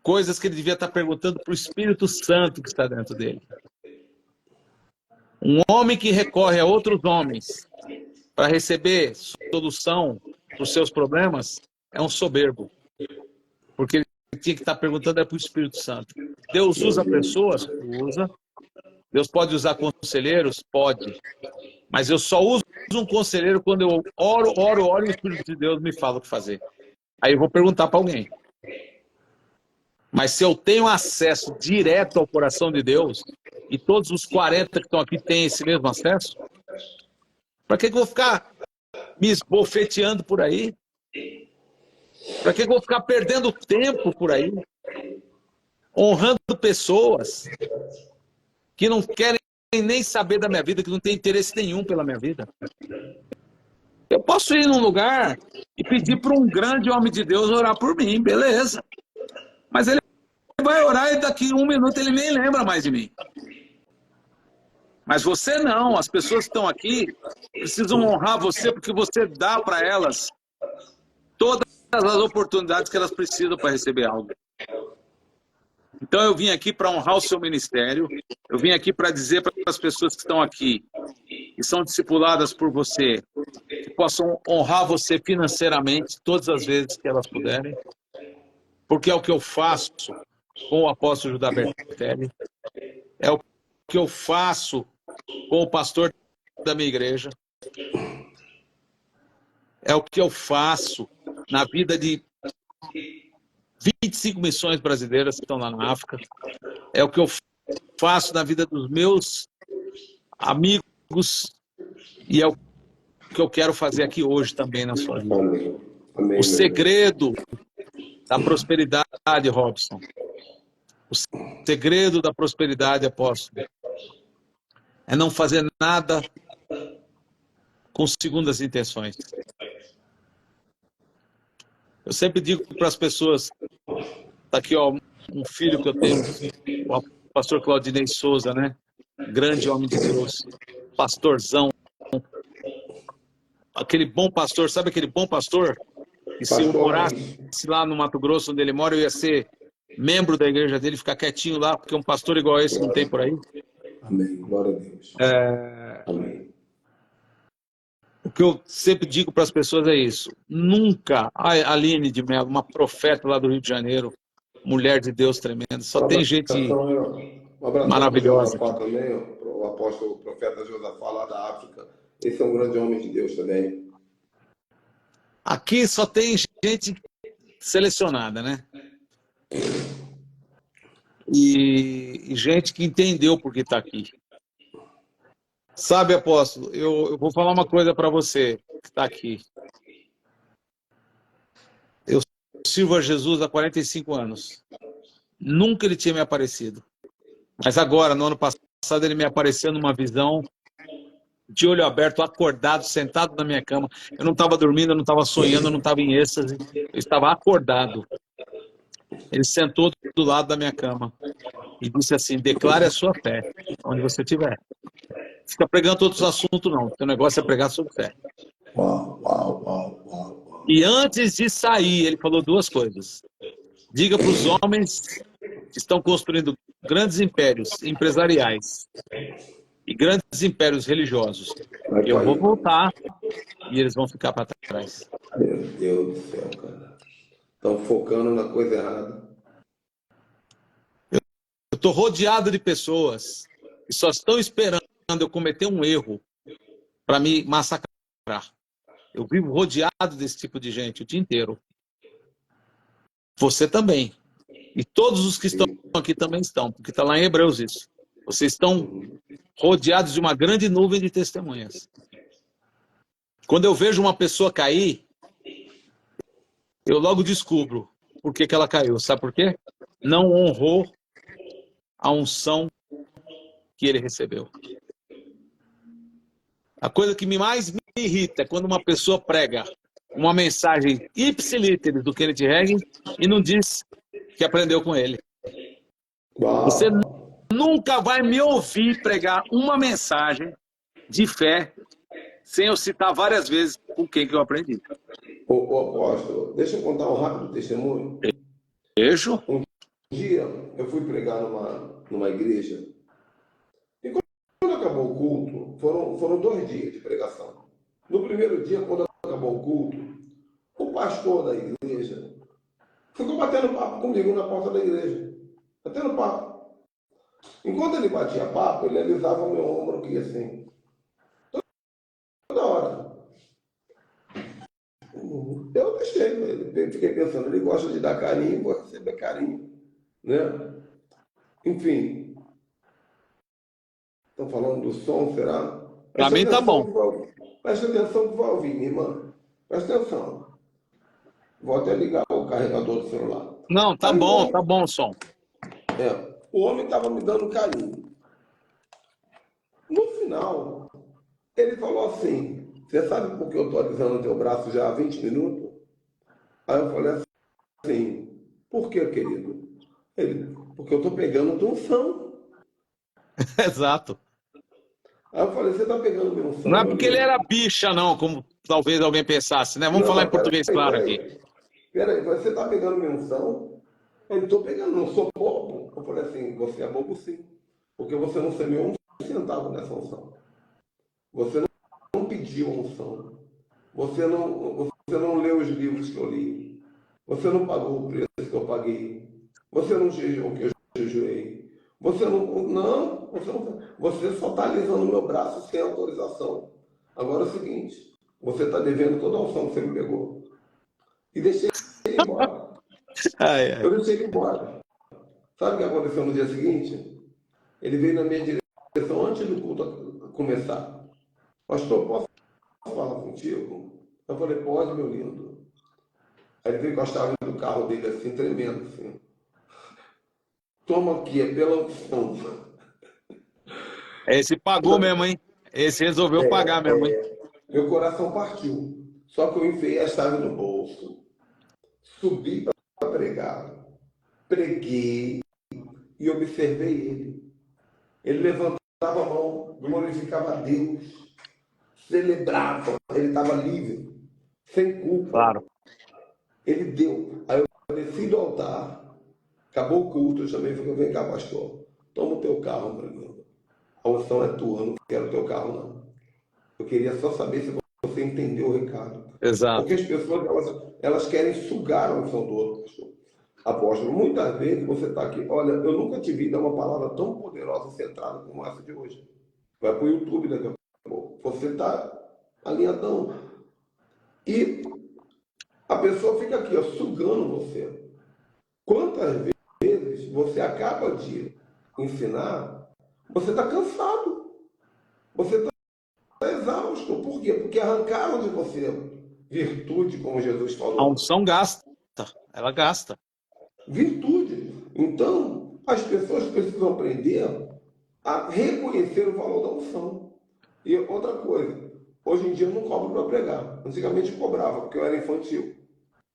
coisas que ele devia estar perguntando para o Espírito Santo que está dentro dele. Um homem que recorre a outros homens para receber solução para os seus problemas é um soberbo. Porque ele tinha que estar perguntando para o Espírito Santo. Deus usa pessoas? Usa. Deus pode usar conselheiros? Pode. Mas eu só uso um conselheiro quando eu oro e o Espírito de Deus me fala o que fazer. Aí eu vou perguntar para alguém. Mas se eu tenho acesso direto ao coração de Deus, e todos os 40 que estão aqui têm esse mesmo acesso, para que eu vou ficar me esbofeteando por aí? Para que eu vou ficar perdendo tempo por aí? Honrando pessoas que não querem nem saber da minha vida, que não têm interesse nenhum pela minha vida. Eu posso ir num lugar e pedir para um grande homem de Deus orar por mim, beleza. Mas ele vai orar e daqui a 1 minuto ele nem lembra mais de mim. Mas você não, as pessoas que estão aqui precisam honrar você porque você dá para elas todas as oportunidades que elas precisam para receber algo. Então eu vim aqui para honrar o seu ministério, eu vim aqui para dizer para as pessoas que estão aqui, que são discipuladas por você, que possam honrar você financeiramente todas as vezes que elas puderem, porque é o que eu faço com o apóstolo Judá Bertelli, é o que eu faço com o pastor da minha igreja, é o que eu faço na vida de 25 missões brasileiras que estão lá na África, é o que eu faço na vida dos meus amigos e é o que eu quero fazer aqui hoje também na sua vida. Amém. Amém, O segredo da prosperidade, Robson, o segredo da prosperidade, apóstolo, é não fazer nada com segundas intenções. Eu sempre digo para as pessoas, tá aqui ó, um filho que eu tenho, o pastor Claudinei Souza, né? Grande homem de Deus, pastorzão, aquele bom pastor, sabe aquele bom pastor? Que se eu morasse lá no Mato Grosso, onde ele mora, eu ia ser membro da igreja dele, ficar quietinho lá, porque um pastor igual esse não tem por aí. Amém, glória a Deus. Amém. O que eu sempre digo para as pessoas é isso. Nunca, a Aline de Mello, uma profeta lá do Rio de Janeiro, mulher de Deus tremenda, só tem gente maravilhosa. Também, o apóstolo, o profeta Josafá lá da África. Esse é um grande homem de Deus também. Aqui só tem gente selecionada, né? E gente que entendeu por que está aqui. Sabe, apóstolo, eu vou falar uma coisa para você que está aqui. Eu sirvo a Jesus há 45 anos. Nunca ele tinha me aparecido. Mas agora, no ano passado, ele me apareceu numa visão de olho aberto, acordado, sentado na minha cama. Eu não estava dormindo, eu não estava sonhando, eu não estava em êxtase, eu estava acordado. Ele sentou do lado da minha cama e disse assim: declare a sua fé, onde você estiver. Fica pregando outros assuntos, não. O teu negócio é pregar sobre fé. Uau, uau, uau, uau, uau. E antes de sair, ele falou duas coisas. Diga para os homens que estão construindo grandes impérios empresariais e grandes impérios religiosos, Vai que eu vou cair. voltar e eles vão ficar para trás. Meu Deus do céu, cara. Estão focando na coisa errada. Eu estou rodeado de pessoas que só estão esperando eu cometer um erro para me massacrar. Eu vivo rodeado desse tipo de gente o dia inteiro. Você também. E todos os que estão aqui também estão, porque está lá em Hebreus isso. Vocês estão rodeados de uma grande nuvem de testemunhas. Quando eu vejo uma pessoa cair, eu logo descubro por que ela caiu. Sabe por quê? Não honrou a unção que ele recebeu. A coisa que mais me irrita é quando uma pessoa prega uma mensagem ipsilíteres do Kenneth Hagin e não diz que aprendeu com ele. Você Uau. nunca vai me ouvir pregar uma mensagem de fé sem eu citar várias vezes com quem que eu aprendi. Ô, apóstolo, deixa eu contar um rápido testemunho. Beijo. Um dia eu fui pregar numa igreja. E quando acabou o culto, foram 2 dias de pregação. No primeiro dia, quando acabou o culto, o pastor da igreja ficou batendo papo comigo na porta da igreja. Batendo papo. Enquanto ele batia papo, ele alisava o meu ombro aqui assim. Toda hora. Eu deixei ele. Fiquei pensando, ele gosta de dar carinho, vou receber carinho. Né? Enfim. Estão falando do som, será? Pra mim tá bom. Presta atenção que vai ouvir, minha irmã. Presta atenção. Vou até ligar o carregador do celular. Não, tá Aí bom o som. o homem estava me dando carinho. No final, ele falou assim: você sabe por que eu estou alisando o teu braço já há 20 minutos? Aí eu falei assim: por que, querido? Ele: porque eu estou pegando tua unção. Exato. Aí eu falei: você está pegando minha unção? Não é Meu porque ele lindo? era bicha, não, como talvez alguém pensasse, né? Vamos Não, falar mas em português claro aqui. peraí, você está pegando minha unção? Eu estou pegando, não sou bobo. Eu falei assim: você é bobo sim, porque você não semeou um centavo nessa unção. Você não pediu a unção. Você não leu os livros que eu li. Você não pagou o preço que eu paguei. Você não jejuou o que eu jejuei. Você não, você só está alisando meu braço sem autorização. Agora é o seguinte: você está devendo toda a unção que você me pegou. E deixei ele embora. Ai, ai. Eu deixei ele embora. Sabe o que aconteceu no dia seguinte? Ele veio na minha direção antes do culto começar. Pastor, posso falar contigo? Eu falei: pode, meu lindo. Aí ele veio com a chave do carro dele assim, tremendo assim. Toma aqui, é pela unção. Esse pagou mesmo, hein? Esse resolveu pagar mesmo, hein? Meu coração partiu. Só que eu enfiei a chave no bolso. Subi para pregar. Preguei e observei ele. Ele levantava a mão, glorificava a Deus, celebrava, ele estava livre, sem culpa. Claro. Ele deu. Aí eu desci do altar, acabou o culto, eu chamei e falei: vem cá, pastor, toma o teu carro, meu irmão. A unção é tua, eu não quero o teu carro, não. Eu queria só saber se você entendeu o recado. Exato. Porque as pessoas, elas querem sugar a unção do outro, pastor. Apóstolo, muitas vezes você está aqui, olha, eu nunca te vi dar uma palavra tão poderosa e centrada como essa de hoje. Vai para o YouTube daqui a pouco. Você está alinhadão. E a pessoa fica aqui, ó, sugando você. Quantas vezes você acaba de ensinar, você está cansado. Você está exausto. Por quê? Porque arrancaram de você virtude, como Jesus A falou. unção gasta. Ela gasta. Virtude. Então, as pessoas precisam aprender a reconhecer o valor da unção. E outra coisa, hoje em dia eu não cobro para pregar. Antigamente eu cobrava, porque eu era infantil.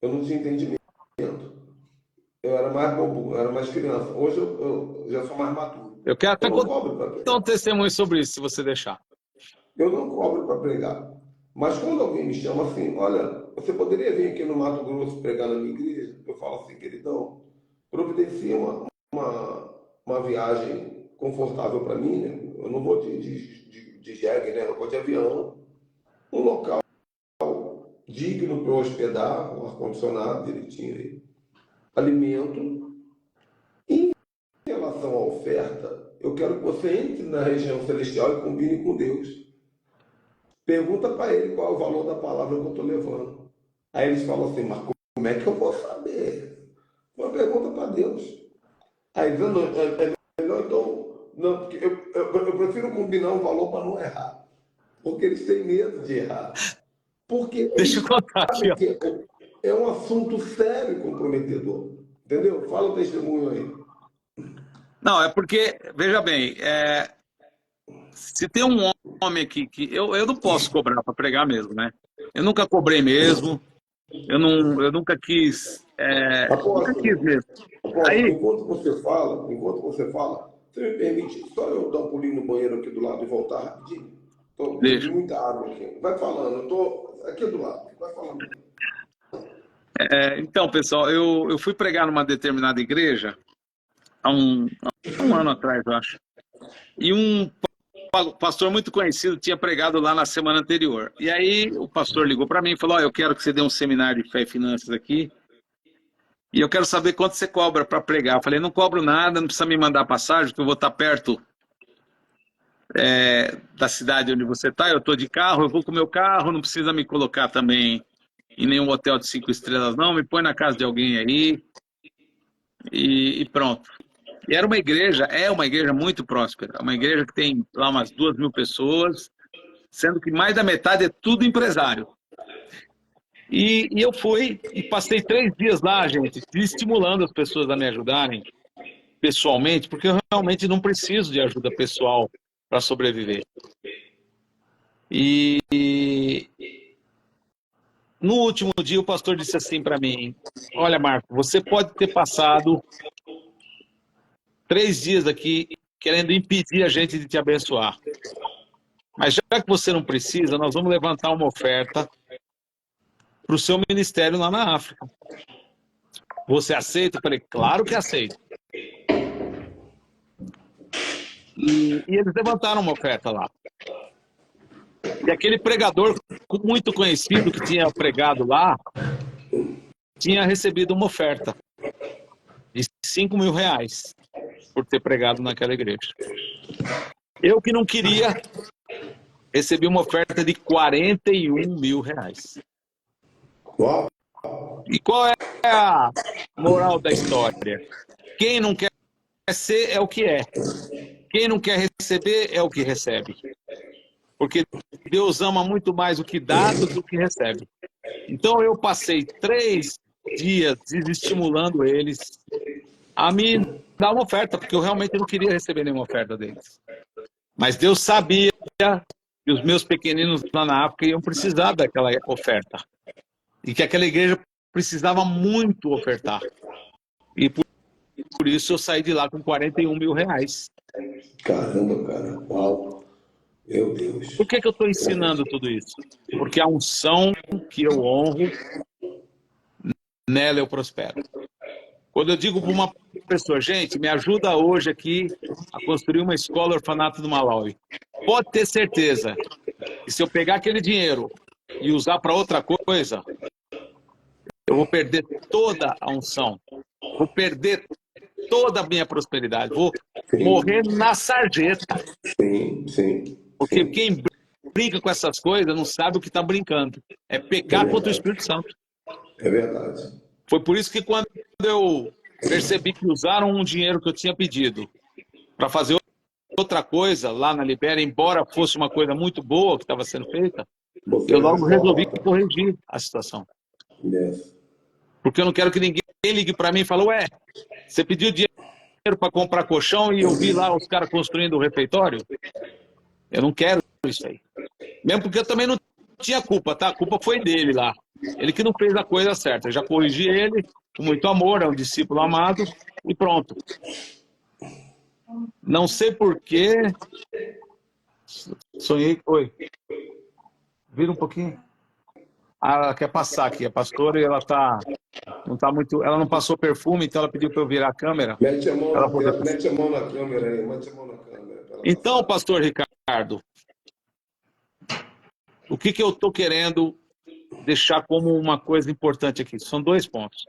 Eu não tinha entendimento. Eu era mais bobo, eu era mais criança. Hoje eu já sou mais maduro. Eu quero Eu até não contar cobro para um pregar. testemunho sobre isso, se você deixar. Eu não cobro para pregar. Mas quando alguém me chama assim, olha, você poderia vir aqui no Mato Grosso pregar na minha igreja? Eu falo assim, queridão, providencia uma viagem confortável para mim, né? Eu não vou de jegue, né? Eu vou de avião. Um local digno para eu hospedar, um ar-condicionado direitinho aí. Alimento. Em relação à oferta, eu quero que você entre na região celestial e combine com Deus. Pergunta para ele qual é o valor da palavra que eu estou levando. Aí eles falam assim, mas como é que eu vou saber? Uma pergunta para Deus. Aí eles não, é melhor então. Não, porque eu prefiro combinar um valor para não errar. Porque eles têm medo de errar. Porque Deixa eles eu contar aqui, sabem ó. que é um assunto sério e comprometedor. Entendeu? Fala o testemunho aí. Não, é porque, veja bem, se tem um homem aqui que eu não posso cobrar para pregar mesmo, né? Eu nunca cobrei mesmo, eu nunca quis, nunca quis Apóstolo, mesmo. apóstolo, Aí, enquanto você fala, você me permite só eu dar um pulinho no banheiro aqui do lado e voltar rapidinho? Bebi deixa. muita água aqui. Vai falando, eu tô aqui do lado. Vai falando aí. Então, pessoal, eu fui pregar numa determinada igreja há um ano atrás, eu acho. E um pastor muito conhecido tinha pregado lá na semana anterior. E aí o pastor ligou para mim e falou: "Ó, eu quero que você dê um seminário de fé e finanças aqui. E eu quero saber quanto você cobra para pregar." Eu falei: "Não cobro nada, não precisa me mandar passagem, que eu vou estar perto da cidade onde você está. Eu estou de carro, eu vou com o meu carro, não precisa me colocar também em nenhum hotel de 5 estrelas, não. Me põe na casa de alguém aí e pronto." E era uma igreja, é uma igreja muito próspera, uma igreja que tem lá umas 2.000 pessoas, sendo que mais da metade é tudo empresário. E eu fui e passei 3 dias lá, gente, estimulando as pessoas a me ajudarem pessoalmente, porque eu realmente não preciso de ajuda pessoal para sobreviver. E no último dia o pastor disse assim para mim: "Olha, Marco, você pode ter passado 3 dias aqui querendo impedir a gente de te abençoar. Mas já que você não precisa, nós vamos levantar uma oferta para o seu ministério lá na África. Você aceita?" Eu falei: "Claro que aceito." E eles levantaram uma oferta lá. E aquele pregador muito conhecido que tinha pregado lá, tinha recebido uma oferta de R$ 5.000 por ter pregado naquela igreja. Eu que não queria, recebi uma oferta de R$ 41.000. Uau! E qual é a moral da história? Quem não quer ser é o que é. Quem não quer receber é o que recebe. Porque Deus ama muito mais o que dá do que o que recebe. Então eu passei 3 dias desestimulando eles a me dar uma oferta, porque eu realmente não queria receber nenhuma oferta deles. Mas Deus sabia que os meus pequeninos lá na África iam precisar daquela oferta. E que aquela igreja precisava muito ofertar. E por isso eu saí de lá com R$ 41.000. Caramba, cara. Uau! Meu Deus. Por que eu estou ensinando tudo isso? Porque a unção que eu honro, nela eu prospero. Quando eu digo para uma pessoa: "Gente, me ajuda hoje aqui a construir uma escola orfanato do Malawi." Pode ter certeza que se eu pegar aquele dinheiro e usar para outra coisa, eu vou perder toda a unção. Vou perder toda a minha prosperidade. Vou morrer Sim, na sarjeta. sim, sim, Porque sim. quem brinca com essas coisas não sabe o que está brincando. É É pecar contra o verdade. Espírito Santo. É verdade. Foi por isso que quando eu percebi que usaram um dinheiro que eu tinha pedido para fazer outra coisa lá na Libéria, embora fosse uma coisa muito boa que estava sendo feita, Você eu logo ajustou a resolvi rota. corrigir a situação. Yes. Porque eu não quero que ninguém ligue para mim e fale: "Ué, você pediu dinheiro para comprar colchão e eu vi lá os caras construindo o refeitório?" Eu não quero isso aí. Mesmo porque eu também não tinha culpa, tá? A culpa foi dele lá. Ele que não fez a coisa certa. Eu já corrigi ele com muito amor, é um discípulo amado, e pronto. Não sei porquê. Sonhei. Oi. Vira um pouquinho. Ah, ela quer passar aqui. A pastora, ela não tá muito. Ela não passou perfume, então ela pediu para eu virar a câmera. Mete a mão Pra ela na poder tela, passar. mete a mão na câmera aí, mete a mão na câmera pra ela Então, passar. pastor Ricardo, o que eu estou querendo deixar como uma coisa importante aqui? São 2 pontos.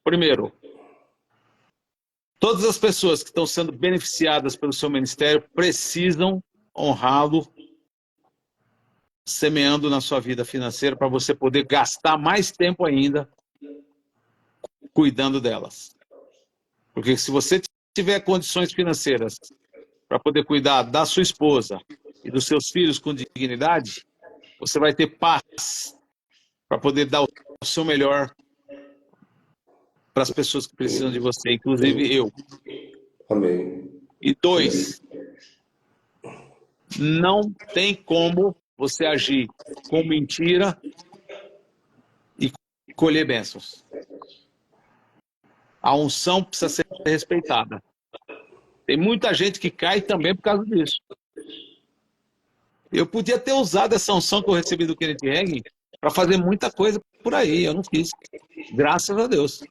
Primeiro, todas as pessoas que estão sendo beneficiadas pelo seu ministério precisam honrá-lo semeando na sua vida financeira para você poder gastar mais tempo ainda cuidando delas. Porque se você tiver condições financeiras para poder cuidar da sua esposa e dos seus filhos com dignidade, você vai ter paz para poder dar o seu melhor para as pessoas que precisam de você, inclusive eu. Amém. E 2, não tem como você agir com mentira e colher bênçãos. A unção precisa ser respeitada. Tem muita gente que cai também por causa disso. Eu podia ter usado essa unção que eu recebi do Kenneth Hagin para fazer muita coisa por aí, eu não fiz. Graças a Deus.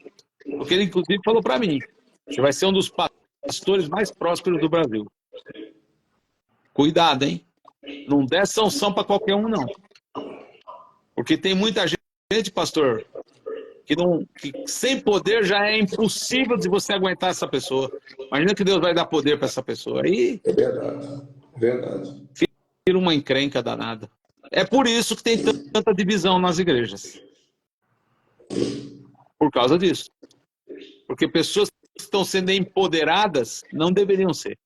Porque ele, inclusive, falou para mim, você vai ser um dos pastores mais prósperos do Brasil. Cuidado, hein? Não dê essa unção para qualquer um, não. Porque tem muita gente, pastor, que sem poder já é impossível de você aguentar essa pessoa. Imagina que Deus vai dar poder para essa pessoa. Aí É verdade, verdade. vira uma encrenca danada. É por isso que tem tanta divisão nas igrejas. Por causa disso. Porque pessoas que estão sendo empoderadas não deveriam ser.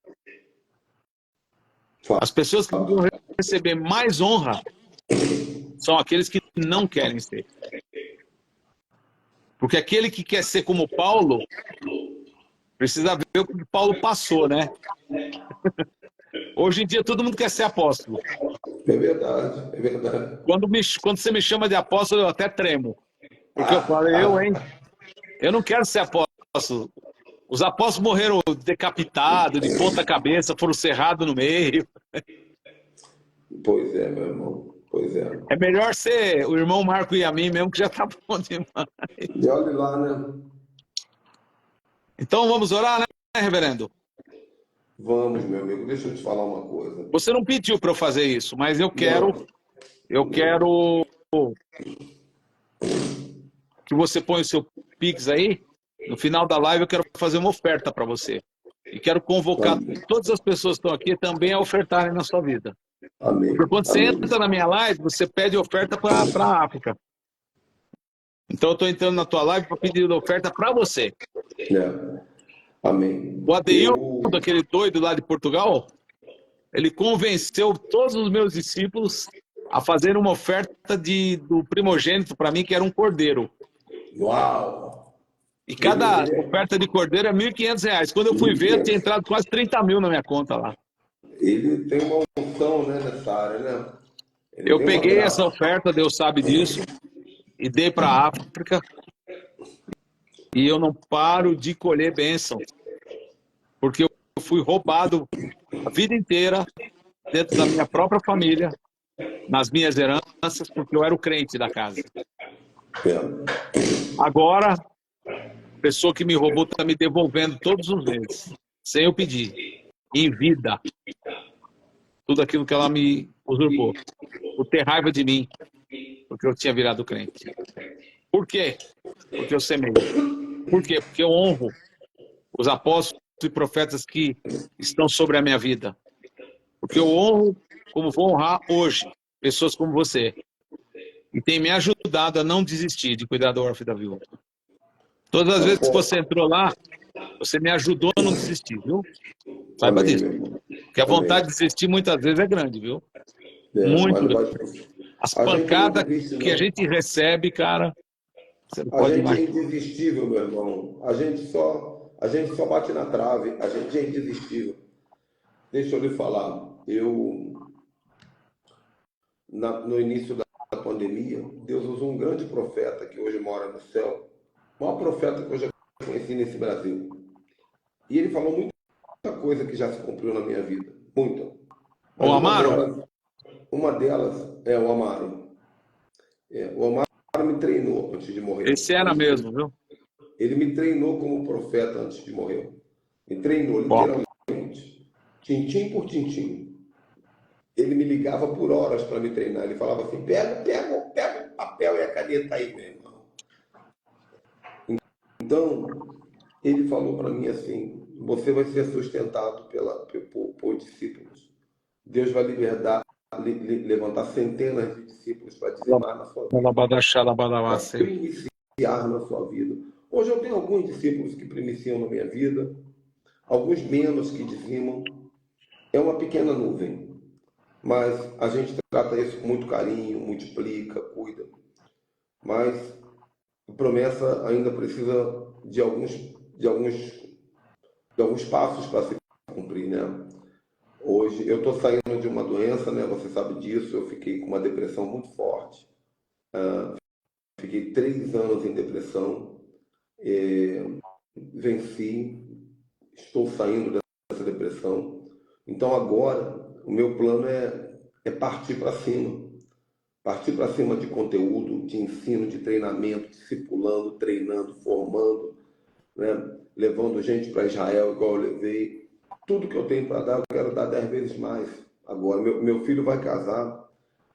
As pessoas que deveriam receber mais honra são aqueles que não querem ser. Porque aquele que quer ser como Paulo precisa ver o que Paulo passou, né? Hoje em dia todo mundo quer ser apóstolo. É verdade, é verdade. Quando você me chama de apóstolo, eu até tremo. Porque eu falo, hein? Eu não quero ser apóstolo. Os apóstolos morreram decapitados, de ponta cabeça, foram cerrados no meio. Pois é, meu irmão, pois é. É melhor ser o irmão Marco e a mim mesmo, que já tá bom demais. E olha lá, né? Então vamos orar, né, reverendo? Vamos, meu amigo, deixa eu te falar uma coisa. Você não pediu para eu fazer isso, mas eu quero que você ponha o seu Pix aí. No final da live eu quero fazer uma oferta para você. E quero convocar todas as pessoas que estão aqui também a ofertarem na sua vida. Amém. Porque quando você Amém. entra na minha live, você pede oferta para a África. Então eu estou entrando na tua live para pedir oferta para você. É. Amém. O Adeildo, aquele doido lá de Portugal, ele convenceu todos os meus discípulos a fazer uma oferta do primogênito para mim, que era um cordeiro. Uau! E cada oferta de cordeiro é R$ 1.500. Quando eu fui ver, eu tinha entrado quase 30 mil na minha conta lá. Ele tem uma unção, né, nessa área, né? Ele Eu tem uma peguei graça. essa oferta, Deus sabe disso, e dei para a África. E eu não paro de colher bênção. Porque eu fui roubado a vida inteira dentro da minha própria família, nas minhas heranças, porque eu era o crente da casa. É. Agora, a pessoa que me roubou está me devolvendo todos os meses, sem eu pedir, em vida, tudo aquilo que ela me usurpou, por ter raiva de mim, porque eu tinha virado crente. Por quê? Porque eu semei. Por quê? Porque eu honro os apóstolos e profetas que estão sobre a minha vida. Porque eu honro como vou honrar hoje pessoas como você. E tem me ajudado a não desistir de cuidar do órfão e da viúva. Todas as vezes que você entrou lá, você me ajudou a não desistir, viu? Saiba Amém, disso. meu irmão. Porque a vontade Amém. de desistir muitas vezes é grande, viu? É, Muito mas grande. As a gente pancadas não desiste, que a não. gente recebe, cara, você não A pode gente é imaginar. indesistível, meu irmão. A gente só bate na trave. A gente é indesistível. Deixa eu lhe falar. no início da pandemia, Deus usou um grande profeta que hoje mora no céu, o maior profeta que eu já conheci nesse Brasil. E ele falou muita coisa que já se cumpriu na minha vida, muita. O Mas Amaro? uma delas é o Amaro. O Amaro me treinou antes de morrer. Esse era mesmo, viu? Ele me treinou como profeta antes de morrer. Me treinou, Bom, literalmente. Tintim por tintim. Ele me ligava por horas para me treinar. Ele falava assim, pega o papel e a caneta aí, meu irmão. Então, ele falou para mim assim, você vai ser sustentado por discípulos. Deus vai levantar centenas de discípulos para dizimar na sua vida, para primiciar na sua vida. Hoje eu tenho alguns discípulos que primiciam na minha vida, alguns menos que dizimam. É uma pequena nuvem, mas a gente trata isso com muito carinho, multiplica, cuida. Mas a promessa ainda precisa de alguns passos para se cumprir, né? Hoje eu estou saindo de uma doença, né? Você sabe disso. Eu fiquei com uma depressão muito forte. Fiquei 3 anos em depressão. Venci. Estou saindo dessa depressão. Então agora o meu plano é partir para cima. Partir para cima de conteúdo, de ensino, de treinamento, discipulando, treinando, formando, né? Levando gente para Israel igual eu levei. Tudo que eu tenho para dar, eu quero dar 10 vezes mais. Agora, meu filho vai casar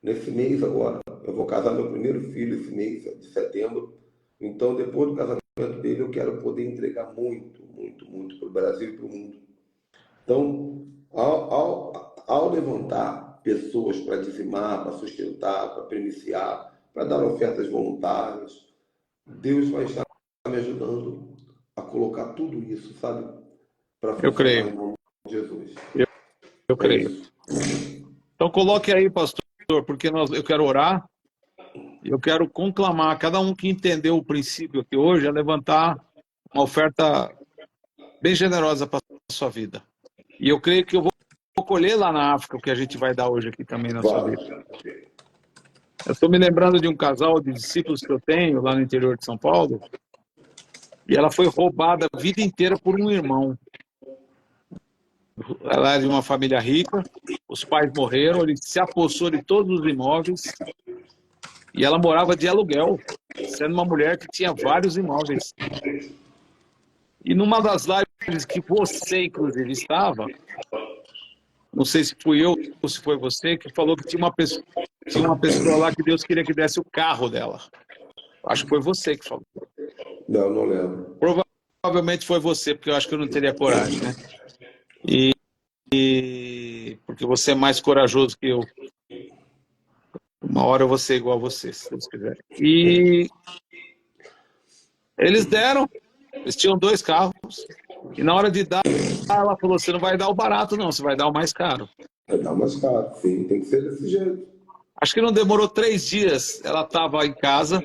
nesse mês agora. Eu vou casar meu primeiro filho esse mês, de setembro. Então, depois do casamento dele, eu quero poder entregar muito, muito, muito para o Brasil e para o mundo. Então, ao levantar pessoas para dizimar, para sustentar, para primiciar, para dar ofertas voluntárias, Deus vai estar me ajudando a colocar tudo isso, sabe? Para eu funcionar creio. em nome de Jesus. Eu É creio. isso. Então coloque aí, pastor, porque eu quero orar e eu quero conclamar cada um que entendeu o princípio aqui hoje a levantar uma oferta bem generosa para a sua vida. E eu creio que eu vou colher lá na África o que a gente vai dar hoje aqui também na sua Vai. vida. Eu estou me lembrando de um casal de discípulos que eu tenho lá no interior de São Paulo e ela foi roubada a vida inteira por um irmão. Ela é de uma família rica, os pais morreram, ele se apossou de todos os imóveis e ela morava de aluguel, sendo uma mulher que tinha vários imóveis. E numa das lives que você, inclusive, estava, não sei se fui eu ou se foi você, que falou que tinha uma pessoa lá que Deus queria que desse o carro dela. Acho que foi você que falou. Não lembro. Provavelmente foi você, porque eu acho que eu não teria coragem, né? Porque você é mais corajoso que eu. Uma hora eu vou ser igual a você, se Deus quiser. E eles tinham 2 carros, e na hora de dar, ela falou, você não vai dar o barato não, você vai dar o mais caro. Vai dar mais caro, sim, tem que ser desse jeito. Acho que não demorou 3 dias, ela estava em casa,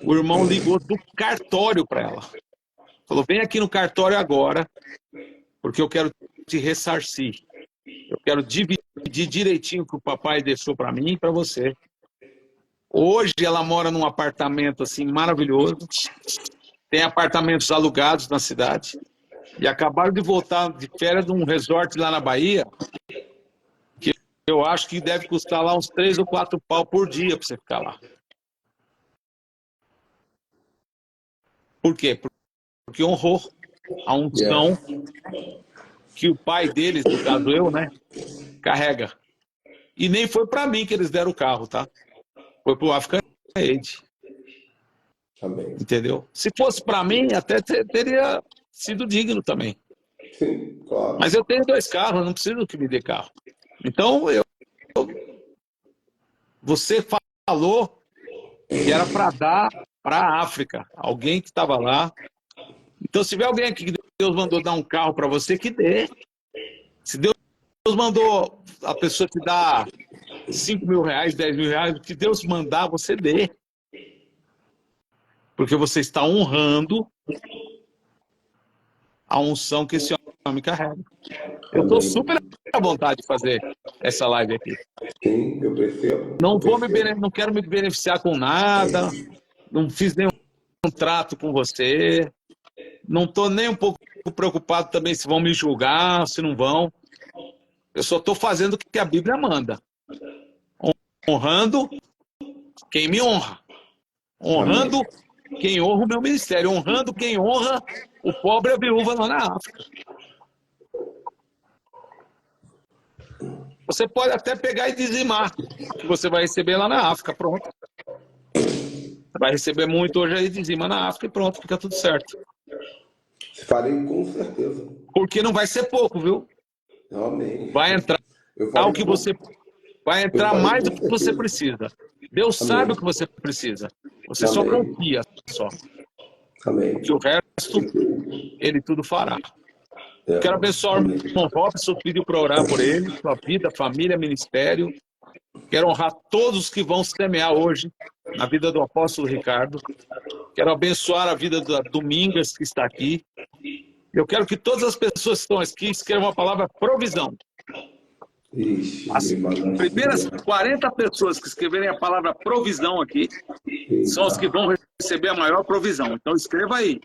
o irmão ligou do cartório para ela. Falou, vem aqui no cartório agora, porque eu quero te ressarcir. Eu quero dividir direitinho o que o papai deixou para mim e para você. Hoje ela mora num apartamento assim maravilhoso, tem apartamentos alugados na cidade, e acabaram de voltar de férias de um resort lá na Bahia, que eu acho que deve custar lá uns 3 ou 4 pau por dia para você ficar lá. Por quê? Porque honrou a unção que o pai deles, no caso eu, né, carrega. E nem foi para mim que eles deram o carro, tá? Foi pro African Aid. Amém. Entendeu? Se fosse para mim, até teria sido digno também. Sim, claro. Mas eu tenho 2 carros, eu não preciso que me dê carro. Então, você falou que era para dar para a África. Alguém que estava lá. Então, se tiver alguém aqui que Deus mandou dar um carro para você, que dê. Se Deus mandou a pessoa te dar 5 mil reais, 10 mil reais, o que Deus mandar, você dê. Porque você está honrando a unção que esse homem carrega. Eu estou super à vontade de fazer essa live aqui. Sim, eu percebo. Não Eu não quero me beneficiar com nada, não fiz nenhum trato com você, não estou nem um pouco preocupado também se vão me julgar, se não vão. Eu só estou fazendo o que a Bíblia manda. Honrando quem me honra. Honrando quem honra o meu ministério. Honrando quem honra o pobre e a viúva lá na África. Você pode até pegar e dizimar que você vai receber lá na África, pronto. Você vai receber muito hoje aí, dizima na África e pronto, fica tudo certo. farei com certeza. Porque não vai ser pouco, viu? Amém. Vai entrar Eu farei o que você... Vai eu entrar farei mais do com que você certeza. precisa. Deus Amém. sabe o que você precisa. Você só Amém. confia, só. Amém. Porque o resto, Ele tudo fará. É. Quero abençoar o Amém. irmão Robson, pediu para orar por ele, sua vida, família, ministério. Quero honrar todos os que vão semear hoje na vida do apóstolo Ricardo. Quero abençoar a vida da Domingas, que está aqui. Eu quero que todas as pessoas que estão aqui escrevam a palavra provisão. Ixi, As primeiras 40 pessoas que escreverem a palavra provisão aqui são as que vão receber a maior provisão. Então escreva aí,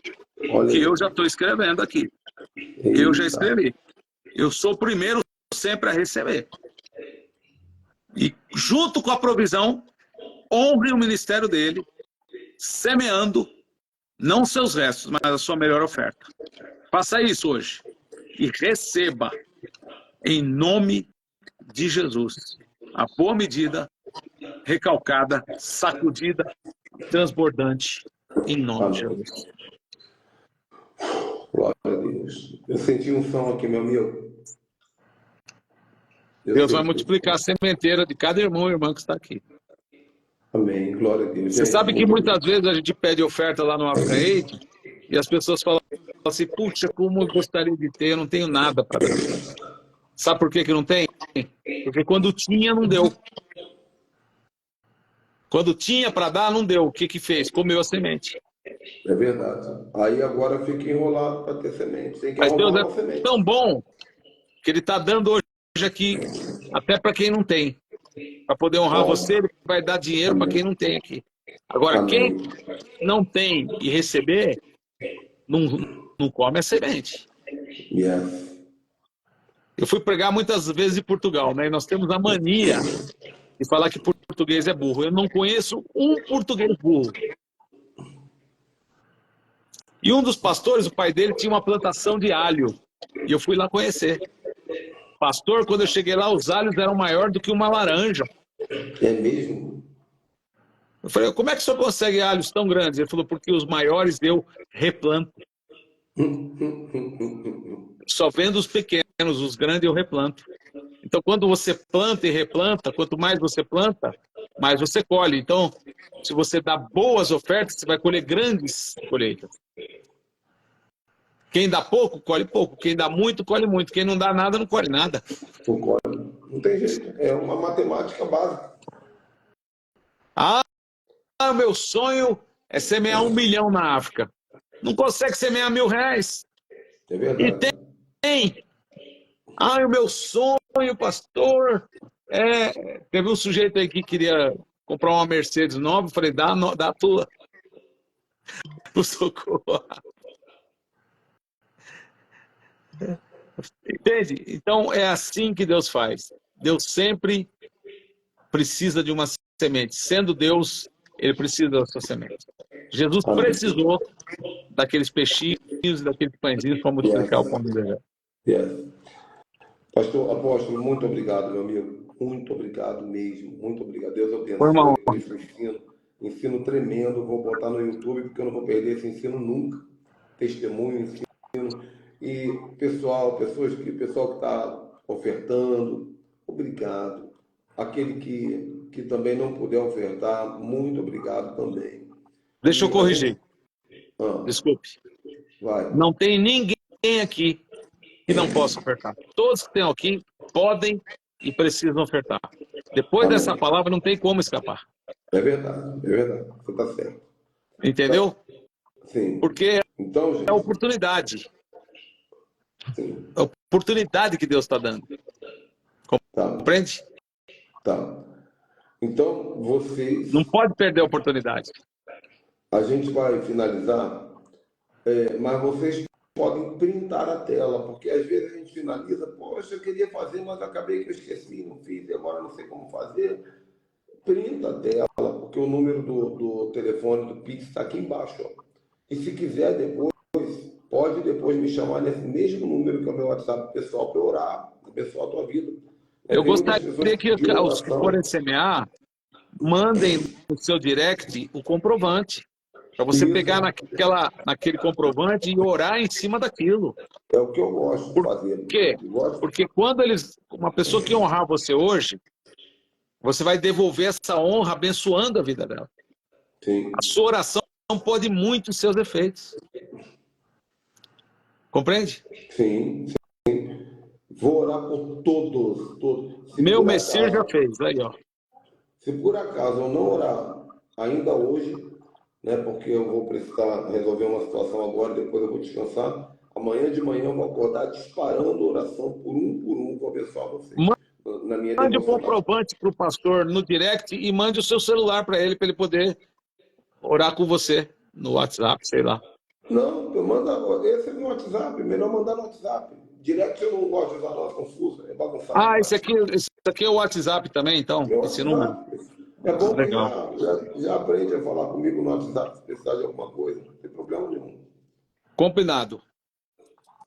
Olha que aí. eu já estou escrevendo aqui. Eita. Eu já escrevi. Eu sou o primeiro sempre a receber. E junto com a provisão, honre o ministério dele, semeando, não seus restos, mas a sua melhor oferta. Faça isso hoje e receba, em nome de Jesus, a boa medida, recalcada, sacudida, transbordante, em nome de Amém. Jesus. Glória a Deus. Eu senti um som aqui, meu amigo. Deus vai multiplicar a sementeira de cada irmão e irmã que está aqui. Amém. Glória a Deus. Você Gente, sabe que muito muitas vezes a gente pede oferta lá no Africa Aid e as pessoas falam assim, puxa, como eu gostaria de ter, eu não tenho nada para dar. Sabe por que não tem? Porque quando tinha, não deu. Quando tinha para dar, não deu. O que fez? Comeu a semente. É verdade. Aí agora fica enrolado para ter semente. Tem que Mas Deus arrumar é uma semente. tão bom que Ele está dando hoje aqui, até para quem não tem. Para poder honrar você, Ele vai dar dinheiro para quem não tem aqui. Agora, quem Amém. não tem e receber, não come a semente. Yes. Eu fui pregar muitas vezes em Portugal, né? E nós temos a mania de falar que português é burro. Eu não conheço um português burro. E um dos pastores, o pai dele, tinha uma plantação de alho. E eu fui lá conhecer. Pastor, quando eu cheguei lá, os alhos eram maiores do que uma laranja. É mesmo? Eu falei, como é que o senhor consegue alhos tão grandes? Ele falou, porque os maiores eu replanto. Só vendo os pequenos, os grandes eu replanto. Então, quando você planta e replanta, quanto mais você planta, mais você colhe. Então, se você dá boas ofertas, você vai colher grandes colheitas. Quem dá pouco, colhe pouco. Quem dá muito, colhe muito. Quem não dá nada, não colhe nada. Concordo. Não tem jeito. É uma matemática básica. Ah, meu sonho é semear 1 milhão na África. Não consegue semear R$1.000. É E verdade. tem. Ah, o meu sonho, pastor, teve um sujeito aí que queria comprar uma Mercedes nova, eu falei, dá a tua. Por socorro. Entende? Então, é assim que Deus faz. Deus sempre precisa de uma semente. Sendo Deus, Ele precisa da sua semente. Jesus Amém. precisou daqueles peixinhos e daqueles pãezinhos para multiplicar o pão do deserto. Yes. Pastor Apóstolo, muito obrigado, meu amigo. Muito obrigado mesmo. Muito obrigado. Deus Foi uma abençoe honra. esse ensino. Ensino tremendo. Vou botar no YouTube porque eu não vou perder esse ensino nunca. Testemunho, ensino. E pessoal que está ofertando, obrigado. Aquele que também não puder ofertar, muito obrigado também. Deixa eu E a corrigir. gente... Desculpe. vai. Não tem ninguém aqui que não possa ofertar. Todos que estão aqui podem e precisam ofertar. Depois Amém. dessa palavra, não tem como escapar. É verdade, é verdade. Você está certo. Entendeu? Sim. Porque Então, gente, é oportunidade. sim. É oportunidade que Deus está dando. Tá, Compreende? tá. Então, vocês, Não pode perder a oportunidade. a gente vai finalizar, mas vocês podem printar a tela, porque às vezes a gente finaliza, poxa, eu queria fazer, mas acabei que eu esqueci, não fiz, e agora não sei como fazer. Printa a tela, porque o número do telefone do Pix está aqui embaixo. Ó. E se quiser depois, pode depois me chamar nesse mesmo número que é o meu WhatsApp pessoal para orar, abençoar a tua vida. Eu Tem muitas pessoas gostaria que pediram os que oração. forem semear mandem no seu direct o comprovante. Para você Isso. pegar naquele comprovante e orar em cima daquilo. É o que eu gosto de Por fazer. quê? Eu gosto. Porque quando uma pessoa que honrar você hoje, você vai devolver essa honra abençoando a vida dela. Sim, A sua oração pode muito os seus efeitos. Compreende? sim, sim. Vou orar por todos. Se Meu por Messias já acaso, fez, aí ó. se por acaso eu não orar ainda hoje, né, porque eu vou precisar resolver uma situação agora, depois eu vou descansar, amanhã de manhã eu vou acordar disparando oração por um, vou abençoar vocês. Na minha Mande o devocional. comprovante para o pastor no direct e mande o seu celular para ele poder orar com você no WhatsApp, sei lá. Não, eu mando esse é no WhatsApp, melhor mandar no WhatsApp. Direct eu não gosto de usar, não, é confuso, é bagunçado. Ah, esse aqui é o WhatsApp também, então, Meu esse número. WhatsApp. É bom que Legal. já aprende a falar comigo no WhatsApp se precisar de alguma coisa, não tem problema nenhum. Combinado.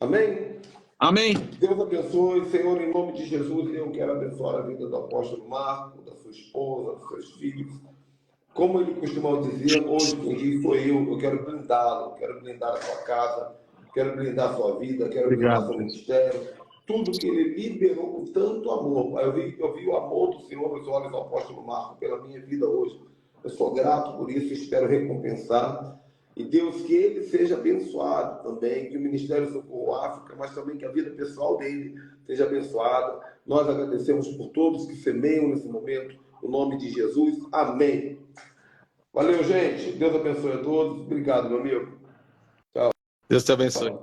Amém? Amém. Deus abençoe, Senhor, em nome de Jesus, eu quero abençoar a vida do apóstolo Marco, da sua esposa, dos seus filhos. Como ele costumava dizer, hoje quem diz sou eu quero blindá-lo, quero blindar a sua casa, quero blindar a sua vida, quero blindar Obrigado, seu Jesus. ministério, tudo que ele liberou com tanto amor. Eu vi o amor do Senhor nos olhos do apóstolo Marco pela minha vida hoje. Eu sou grato por isso, espero recompensar. E Deus, que ele seja abençoado também, que o Ministério Socorro África, mas também que a vida pessoal dele seja abençoada. Nós agradecemos por todos que semeiam nesse momento, no nome de Jesus. Amém. Valeu, gente. Deus abençoe a todos. Obrigado, meu amigo. Deus te abençoe.